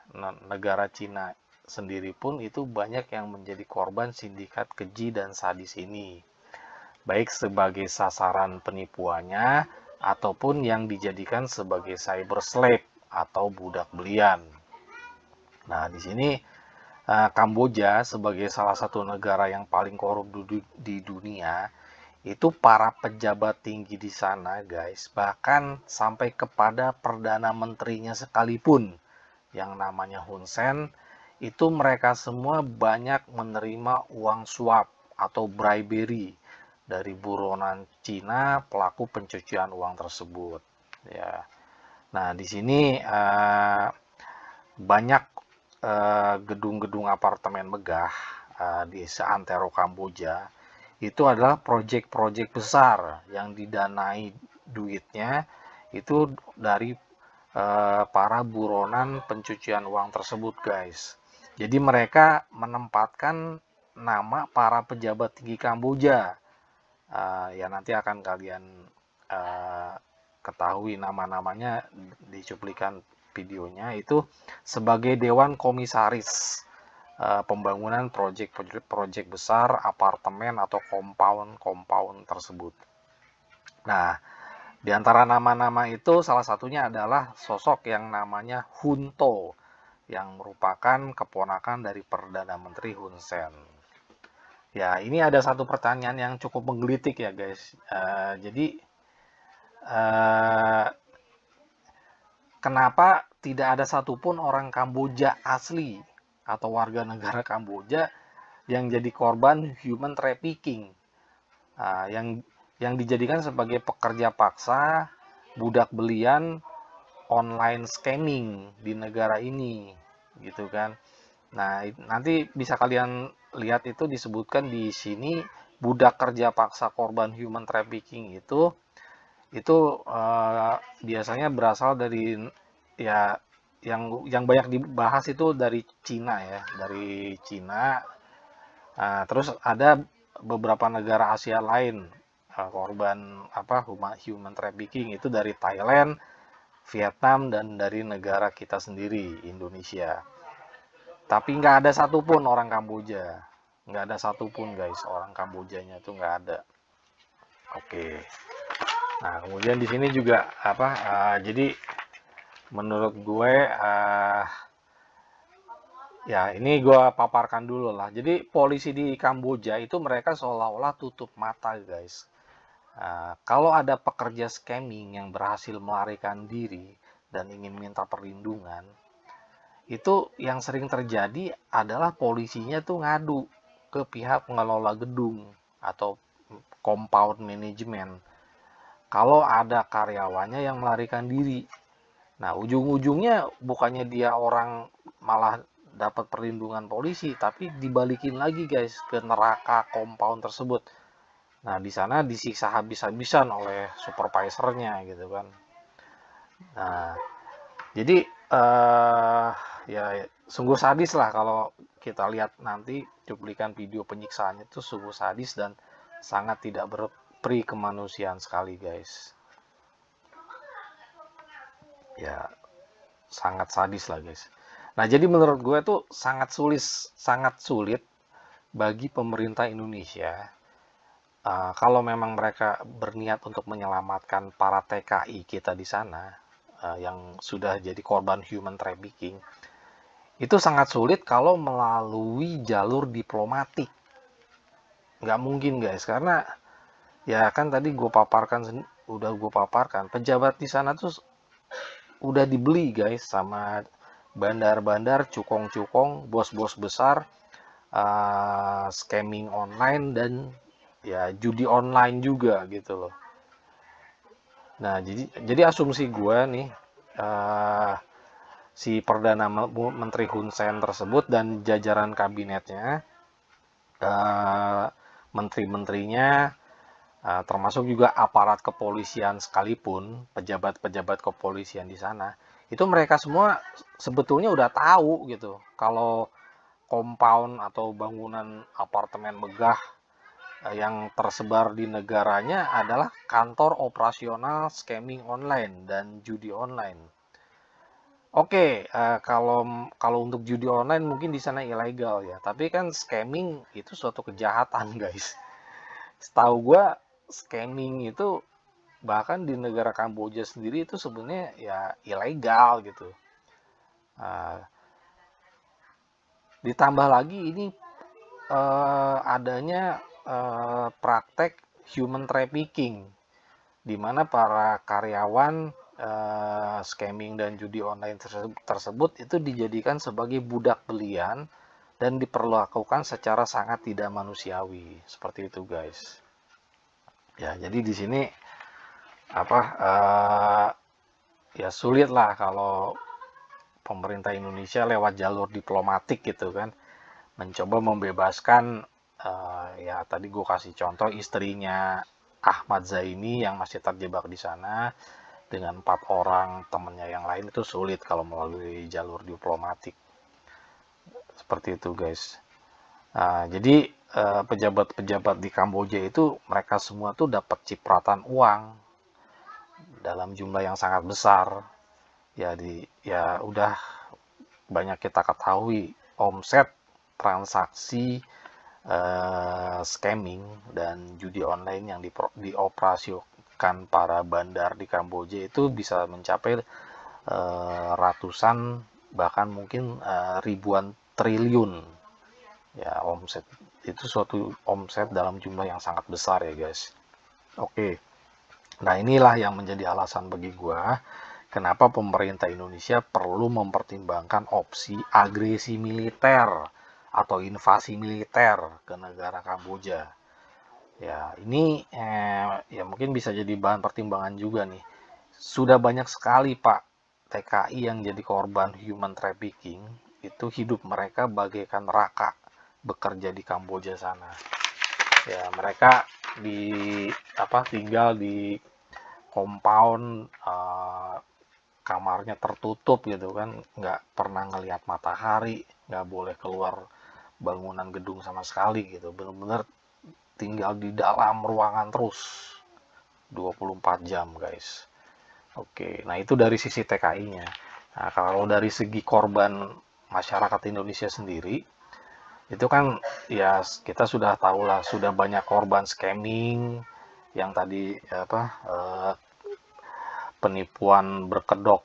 negara Cina sendiri pun itu banyak yang menjadi korban sindikat keji dan sadis ini, baik sebagai sasaran penipuannya ataupun yang dijadikan sebagai cyber slave atau budak belian. Nah, di sini Kamboja sebagai salah satu negara yang paling korup di dunia itu para pejabat tinggi di sana guys, bahkan sampai kepada Perdana Menterinya sekalipun yang namanya Hun Sen, itu mereka semua banyak menerima uang suap atau bribery dari buronan Cina pelaku pencucian uang tersebut. Ya, nah di sini banyak gedung-gedung apartemen megah di seantero Kamboja itu adalah proyek-proyek besar yang didanai duitnya itu dari para buronan pencucian uang tersebut guys. Jadi mereka menempatkan nama para pejabat tinggi Kamboja. Ya nanti akan kalian ketahui nama-namanya di cuplikan videonya itu sebagai Dewan Komisaris pembangunan proyek besar apartemen atau compound tersebut. Nah, di antara nama-nama itu salah satunya adalah sosok yang namanya Hun To yang merupakan keponakan dari Perdana Menteri Hun Sen. Ya, ini ada satu pertanyaan yang cukup menggelitik ya guys. Jadi kenapa tidak ada satupun orang Kamboja asli atau warga negara Kamboja yang jadi korban human trafficking, yang dijadikan sebagai pekerja paksa, budak belian, online scamming di negara ini, gitu kan? Nah, nanti bisa kalian lihat itu disebutkan di sini budak kerja paksa korban human trafficking itu biasanya berasal dari ya yang banyak dibahas itu dari Cina ya, dari Cina. Terus ada beberapa negara Asia lain korban human trafficking itu dari Thailand, Vietnam, dan dari negara kita sendiri Indonesia. Tapi nggak ada satupun orang Kamboja, nggak ada satupun guys orang Kambojanya itu nggak ada. Oke. Nah kemudian di sini juga jadi menurut gue ya ini gue paparkan dulu lah. Jadi polisi di Kamboja itu mereka seolah-olah tutup mata guys. Kalau ada pekerja scamming yang berhasil melarikan diri dan ingin minta perlindungan, itu yang sering terjadi adalah polisinya tuh ngadu ke pihak pengelola gedung atau compound management kalau ada karyawannya yang melarikan diri. Nah, ujung-ujungnya bukannya dia orang malah dapat perlindungan polisi, tapi dibalikin lagi guys ke neraka compound tersebut. Nah, di sana disiksa habis-habisan oleh supervisornya gitu kan. Nah, jadi ya sungguh sadis lah kalau kita lihat nanti cuplikan video penyiksaannya itu sungguh sadis dan sangat tidak berperi kemanusiaan sekali guys. Ya sangat sadis lah guys. Nah jadi menurut gue tuh sangat sulit bagi pemerintah Indonesia kalau memang mereka berniat untuk menyelamatkan para TKI kita di sana yang sudah jadi korban human trafficking, itu sangat sulit kalau melalui jalur diplomatik. Nggak mungkin guys, karena ya kan tadi udah gue paparkan pejabat di sana tuh udah dibeli guys sama bandar-bandar, cukong-cukong, bos-bos besar, scamming online dan ya judi online juga gitu loh. Nah jadi asumsi gue nih si Perdana Menteri Hun Sen tersebut dan jajaran kabinetnya, menteri-menterinya, termasuk juga aparat kepolisian sekalipun, pejabat-pejabat kepolisian di sana, itu mereka semua sebetulnya udah tahu gitu kalau compound atau bangunan apartemen megah yang tersebar di negaranya adalah kantor operasional scamming online dan judi online. Oke, kalau untuk judi online mungkin di sana ilegal ya, tapi kan scamming itu suatu kejahatan guys. Setahu gue scamming itu bahkan di negara Kamboja sendiri itu sebenarnya ya ilegal gitu. Ditambah lagi ini adanya praktek human trafficking, di mana para karyawan scamming dan judi online tersebut itu dijadikan sebagai budak belian dan diperlakukan secara sangat tidak manusiawi, seperti itu guys. Ya, jadi di sini ya sulit lah kalau pemerintah Indonesia lewat jalur diplomatik gitu kan, mencoba membebaskan ya tadi gue kasih contoh istrinya Ahmad Zaini yang masih terjebak di sana dengan 4 orang temennya yang lain, itu sulit kalau melalui jalur diplomatik. Seperti itu guys. Jadi pejabat-pejabat di Kamboja itu mereka semua tuh dapat cipratan uang dalam jumlah yang sangat besar. Ya udah banyak kita ketahui omset transaksi scamming dan judi online yang dioperasikan para bandar di Kamboja itu bisa mencapai ratusan bahkan mungkin ribuan triliun ya omset. Itu suatu omset dalam jumlah yang sangat besar ya guys. Oke. Nah, inilah yang menjadi alasan bagi gua kenapa pemerintah Indonesia perlu mempertimbangkan opsi agresi militer atau invasi militer ke negara Kamboja. Ya, ini ya mungkin bisa jadi bahan pertimbangan juga nih. Sudah banyak sekali Pak TKI yang jadi korban human trafficking, itu hidup mereka bagaikan raka bekerja di Kamboja sana. Ya, mereka tinggal di compound, kamarnya tertutup gitu kan, nggak pernah ngelihat matahari, nggak boleh keluar bangunan gedung sama sekali gitu, bener-bener tinggal di dalam ruangan terus 24 jam guys. Oke, nah itu dari sisi TKI-nya. Nah, kalau dari segi korban masyarakat Indonesia sendiri, itu kan ya kita sudah tahu lah, sudah banyak korban scamming yang tadi penipuan berkedok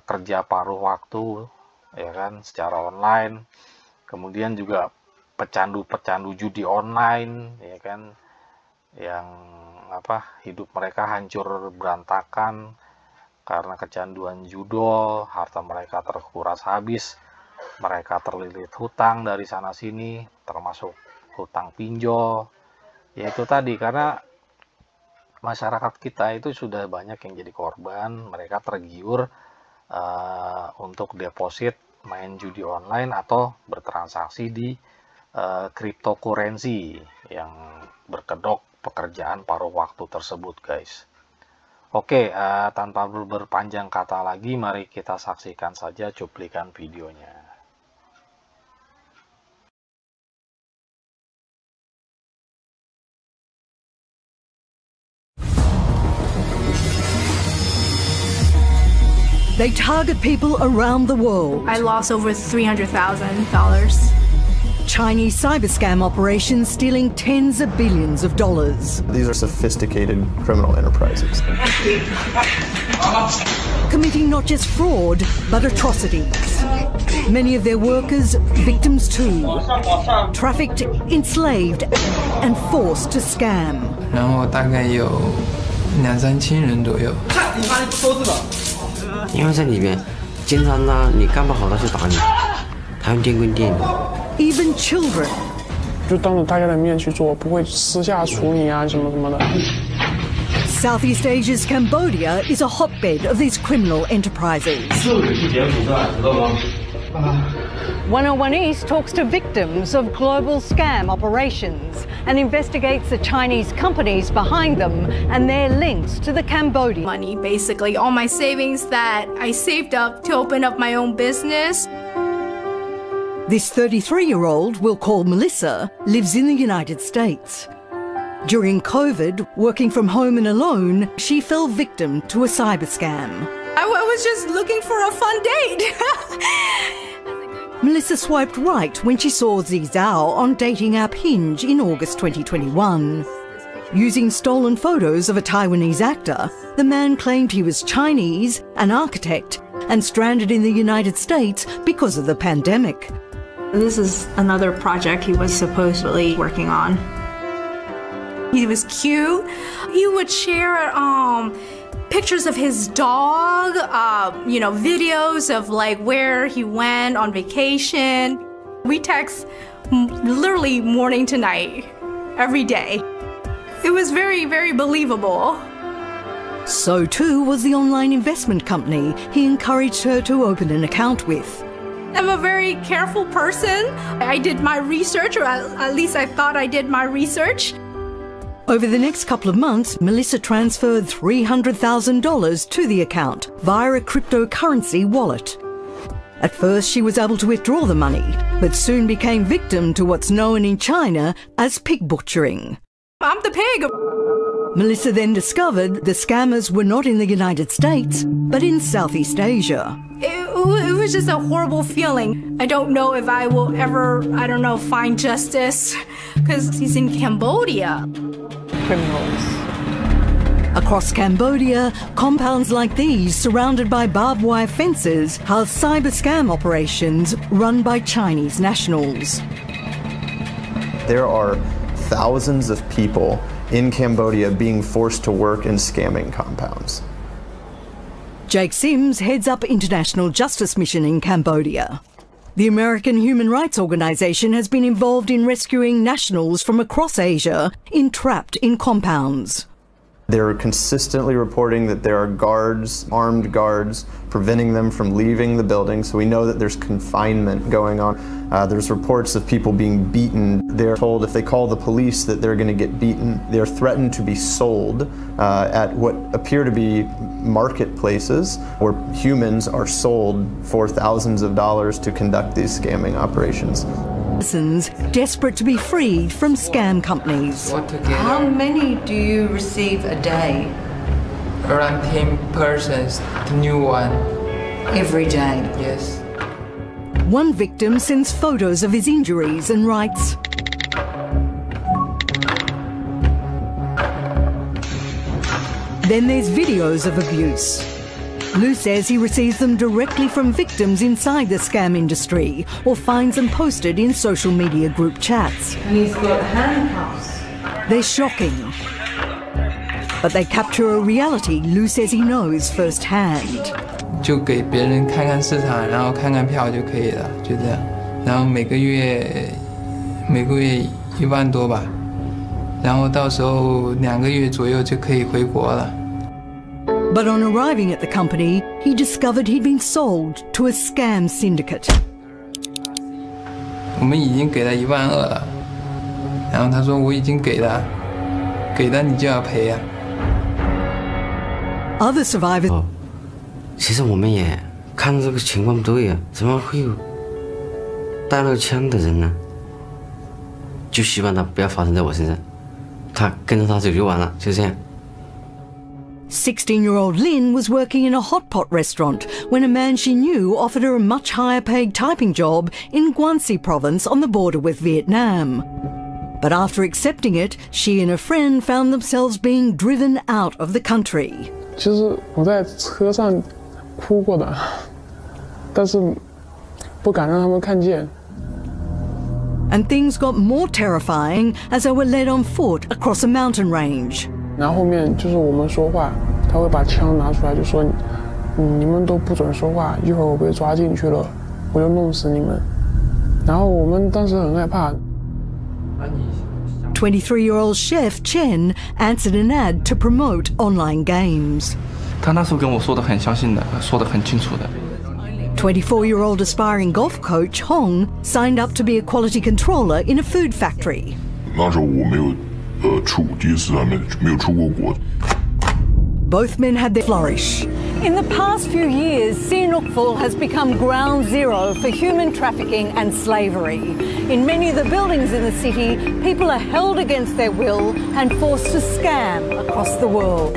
kerja paruh waktu ya kan secara online, kemudian juga pecandu-pecandu judi online ya kan, yang hidup mereka hancur berantakan karena kecanduan judol, harta mereka terkuras habis, mereka terlilit hutang dari sana sini, termasuk hutang pinjol. Ya itu tadi, karena masyarakat kita itu sudah banyak yang jadi korban, mereka tergiur untuk deposit main judi online atau bertransaksi di cryptocurrency yang berkedok pekerjaan paruh waktu tersebut guys. Oke, tanpa berpanjang kata lagi, mari kita saksikan saja cuplikan videonya. They target people around the world. I lost over $300,000. Chinese cyber scam operations stealing tens of billions of dollars. These are sophisticated criminal enterprises. Committing not just fraud, but atrocities. Many of their workers, victims too. Trafficked, enslaved, and forced to scam. 然后大概有2、3千人左右。因为在里面，经常呢，你干不好他就打你，他用电棍电你。Even children. 就当着大家的面去做，不会私下处理啊什么什么的。Southeast Asia's Cambodia is a hotbed of these criminal enterprises. 101 East talks to victims of global scam operations and investigates the Chinese companies behind them and their links to the Cambodian money, basically all my savings that I saved up to open up my own business. This 33-year-old, we'll call Melissa, lives in the United States. During COVID, working from home and alone, she fell victim to a cyber scam. I was just looking for a fun date. Melissa swiped right when she saw Zi Zhao on dating app Hinge in August 2021. Using stolen photos of a Taiwanese actor, the man claimed he was Chinese, an architect, and stranded in the United States because of the pandemic. This is another project he was supposedly working on. He was cute. He would share pictures of his dog, videos of like where he went on vacation. We text literally morning to night, every day. It was very, very believable. So too was the online investment company he encouraged her to open an account with. I'm a very careful person. I did my research, or at least I thought I did my research. Over the next couple of months, Melissa transferred $300,000 to the account via a cryptocurrency wallet. At first, she was able to withdraw the money, but soon became victim to what's known in China as pig butchering. I'm the pig. Melissa then discovered the scammers were not in the United States, but in Southeast Asia. It was just a horrible feeling. I don't know if I will ever, find justice, because he's in Cambodia. Criminals. Across Cambodia, compounds like these, surrounded by barbed wire fences, house cyber scam operations run by Chinese nationals. There are thousands of people in Cambodia being forced to work in scamming compounds. Jake Sims heads up International Justice Mission in Cambodia. The American Human Rights Organization has been involved in rescuing nationals from across Asia entrapped in compounds. They're consistently reporting that there are guards, armed guards, preventing them from leaving the building, so we know that there's confinement going on. There's reports of people being beaten. They're told if they call the police that they're going to get beaten. They're threatened to be sold at what appear to be marketplaces where humans are sold for thousands of dollars to conduct these scamming operations. Citizens desperate to be freed from scam companies. How many do you receive a day? Around 10 persons, the new one. Every day? Yes. One victim sends photos of his injuries and writes, then there's videos of abuse. Lou says he receives them directly from victims inside the scam industry or finds them posted in social media group chats. And he's got handcuffs. They're shocking. But they capture a reality Lou says he knows firsthand. 就给别人看看市场，然后看看票就可以了，就这样。然后每个月1万多吧，然后到时候2个月左右就可以回国了。 But on arriving at the company, he discovered he'd been sold to a scam syndicate. 我们已经给了1万2了，然后他说我已经给了你就要赔啊。Other survivors. 其实我们也看这个情况不对啊，怎么会有带了枪的人呢？就希望他不要发生在我身上，他跟着他走就完了，就这样。 16-year-old Lin was working in a hot pot restaurant when a man she knew offered her a much higher paid typing job in Guangxi province on the border with Vietnam. But after accepting it, she and her friend found themselves being driven out of the country. 其实我在车上哭过的，但是不敢让他们看见。 And things got more terrifying as they were led on foot across a mountain range. 然后后面就是我们说话，他会把枪拿出来，就说你们都不准说话，一会儿我被抓进去了，我就弄死你们。然后我们当时很害怕。 23-year-old chef Chen answered an ad to promote online games. 他那时候跟我说的很相信的，说的很清楚的。 24-year-old aspiring golf coach Hong signed up to be a quality controller in a food factory. 那时候我没有第一次没有出过国。 Both men had their flourish. In the past few years, Sihanoukville has become ground zero for human trafficking and slavery. In many of the buildings in the city, people are held against their will and forced to scam across the world.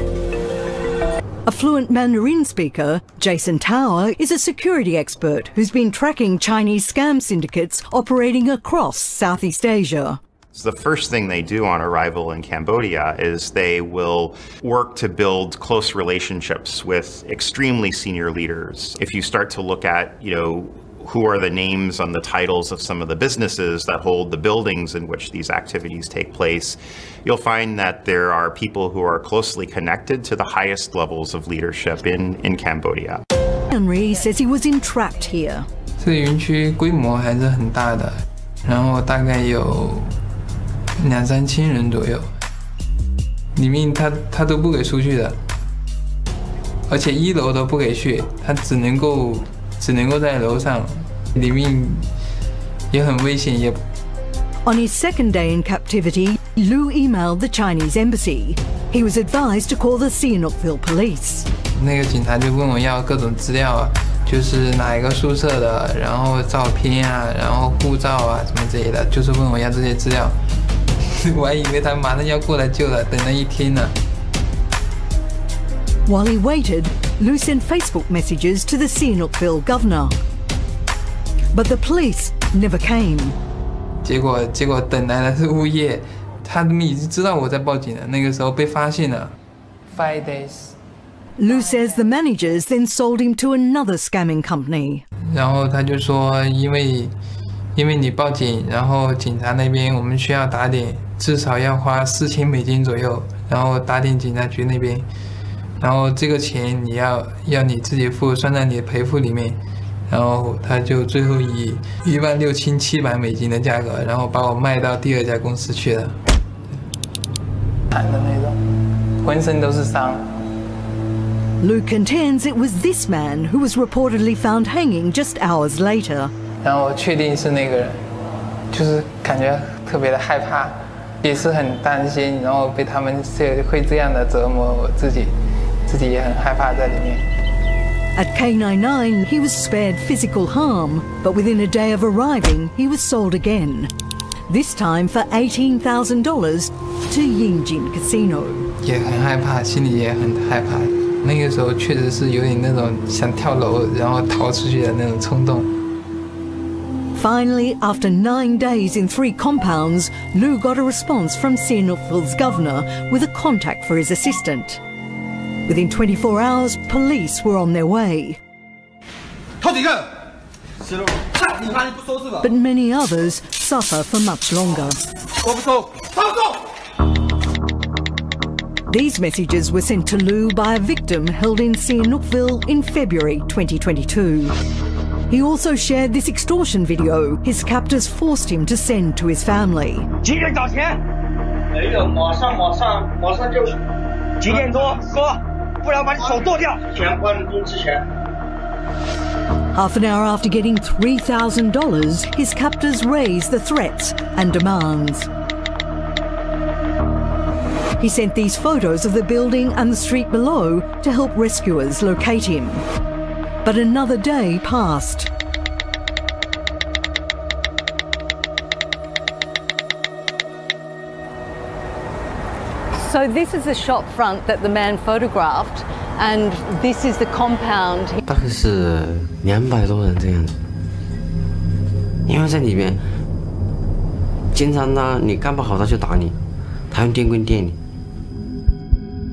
A fluent Mandarin speaker, Jason Tower, is a security expert who's been tracking Chinese scam syndicates operating across Southeast Asia. The first thing they do on arrival in Cambodia is they will work to build close relationships with extremely senior leaders. If you start to look at, who are the names on the titles of some of the businesses that hold the buildings in which these activities take place, you'll find that there are people who are closely connected to the highest levels of leadership in Cambodia. Henry says he was entrapped here. 这个园区规模还是很大的，然后大概有2-3千人左右，里面他都不给出去的，而且1楼都不给去，他只能够在楼上，里面也很危险也。On his second day in captivity, Lu emailed the Chinese embassy. He was advised to call the Sihanoukville police. 那个警察就问我要各种资料啊，就是哪一个宿舍的，然后照片啊，然后护照啊什么之类的，就是问我要这些资料。我还以为他马上要过来救了，等了1天呢。While he waited, Lu sent Facebook messages to the Sihanoukville governor. But the police never came. 结果等来的是物业，他们已经知道我在报警了，那个时候被发现了。5 days. Lu says the managers then sold him to another scamming company. 然后他就说，因为你报警，然后警察那边我们需要打点，至少要花$4000左右，然后打点警察局那边，然后这个钱你要你自己付，算在你的赔付里面。然后他就最后以$16,700的价格，然后把我卖到第2家公司去了。惨的那种，浑身都是伤。Lu contends it was this man who was reportedly found hanging just hours later. 然后确定是那个人，就是感觉特别的害怕，也是很担心，然后被他们会这样的折磨我自己也很害怕在里面。At K99, he was spared physical harm, but within a day of arriving, he was sold again. This time for $18,000 to Yingjin Casino. 也很害怕，心里也很害怕。那个时候确实是有点那种想跳楼然后逃出去的那种冲动。Finally, after 9 days in 3 compounds, Lu got a response from Sihanoukville's governor with a contact for his assistant. Within 24 hours, police were on their way. But many others suffer for much longer. These messages were sent to Lu by a victim held in Sihanoukville in February 2022. He also shared this extortion video his captors forced him to send to his family. 几点找钱？没有，马上就几点多说，不然把你手剁掉。钱关公之前。Half an hour after getting $3,000, his captors raised the threats and demands. He sent these photos of the building and the street below to help rescuers locate him. But another day passed. So this is the shop front that the man photographed, and this is the compound. 大概是200多人这样子，因为在里面，经常呢你干不好他就打你，他用电棍电你。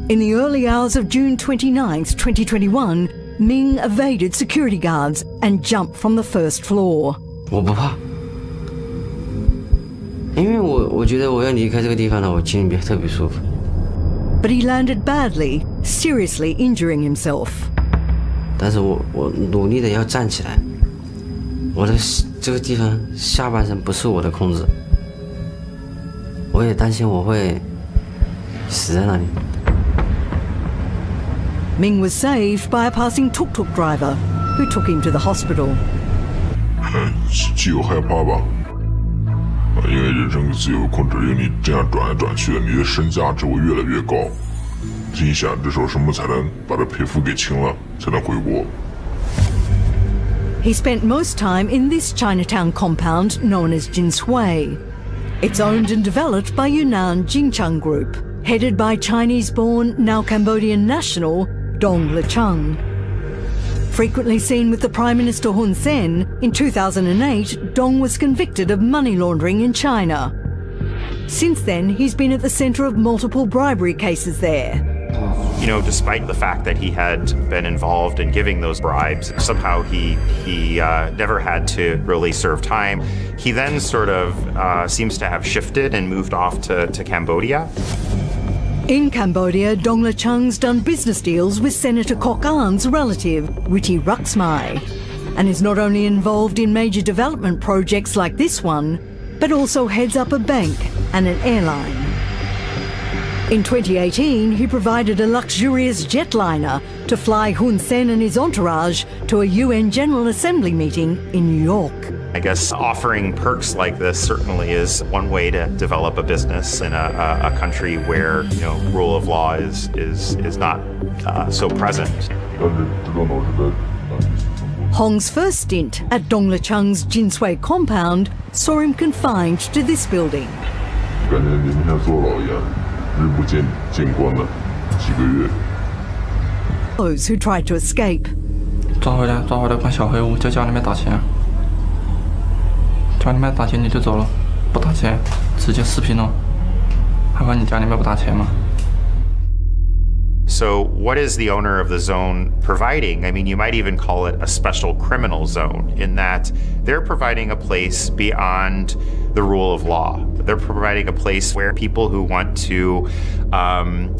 In the early hours of June 29th, 2021, Ming evaded security guards and jumped from the first floor. 我不怕，因为我觉得我要离开这个地方呢，我心里特别舒服。But he landed badly, seriously injuring himself. 但是我努力的要站起来，我的这个地方下半身不受我的控制，我也担心我会死在那里。Ming was saved by a passing tuk-tuk driver who took him to the hospital. 既有害怕吧，因为人生自由控制，因为你这样转来转去的，你的身价值会越来越高。你想这时候什么才能把这赔付给清了，才能回国？ He spent most time in this Chinatown compound known as Jinshui. It's owned and developed by Yunnan Jincheng Group, headed by Chinese-born, now Cambodian national, Dong Lechung. Frequently seen with the Prime Minister Hun Sen, in 2008, Dong was convicted of money laundering in China. Since then, he's been at the centre of multiple bribery cases there. despite the fact that he had been involved in giving those bribes, somehow he never had to really serve time. He then sort of seems to have shifted and moved off to Cambodia. In Cambodia, Dong Le Chung's done business deals with Senator Kok An's relative, Ritti Ruxmai, and is not only involved in major development projects like this one, but also heads up a bank and an airline. In 2018, he provided a luxurious jetliner to fly Hun Sen and his entourage to a UN General Assembly meeting in New York. I guess offering perks like this certainly is one way to develop a business in a country where rule of law is not so present. Hong's first stint at Dong Le Chung's Jinsui compound saw him confined to this building. Those who tried to escape. 抓回来关小黑屋，就家里面打钱，家里面打钱你就走了，不打钱直接视频了，害怕你家里面不打钱吗？ So what is the owner of the zone providing? I mean, you might even call it a special criminal zone in that they're providing a place beyond the rule of law. They're providing a place where people who want to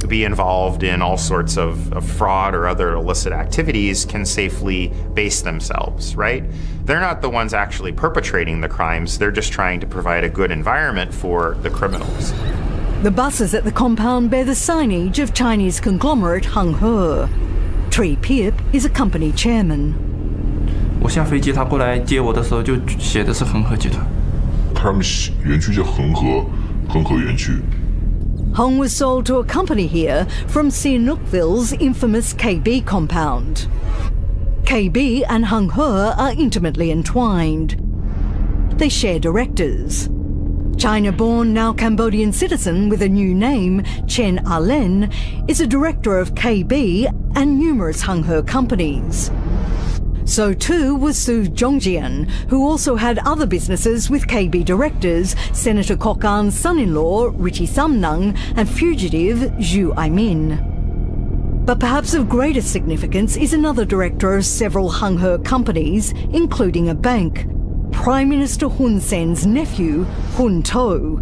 be involved in all sorts of fraud or other illicit activities can safely base themselves, right? They're not the ones actually perpetrating the crimes. They're just trying to provide a good environment for the criminals. The buses at the compound bear the signage of Chinese conglomerate Hung He. Tri Piep is a company chairman. 我下飞机，他过来接我的时候就写的是恒河集团。他们园区叫恒河园区。 Hong was sold to a company here from Sihanoukville's infamous KB compound. KB and Hung He are intimately entwined. They share directors. China-born, now Cambodian citizen with a new name, Chen Alen, is a director of KB and numerous Hung He companies. So too was Su Zhongjian, who also had other businesses with KB directors, Senator Kok An's son-in-law, Ritti Samnang, and fugitive Zhu Aimin. But perhaps of greater significance is another director of several Hung He companies, including a bank, Prime Minister Hun Sen's nephew, Hun To.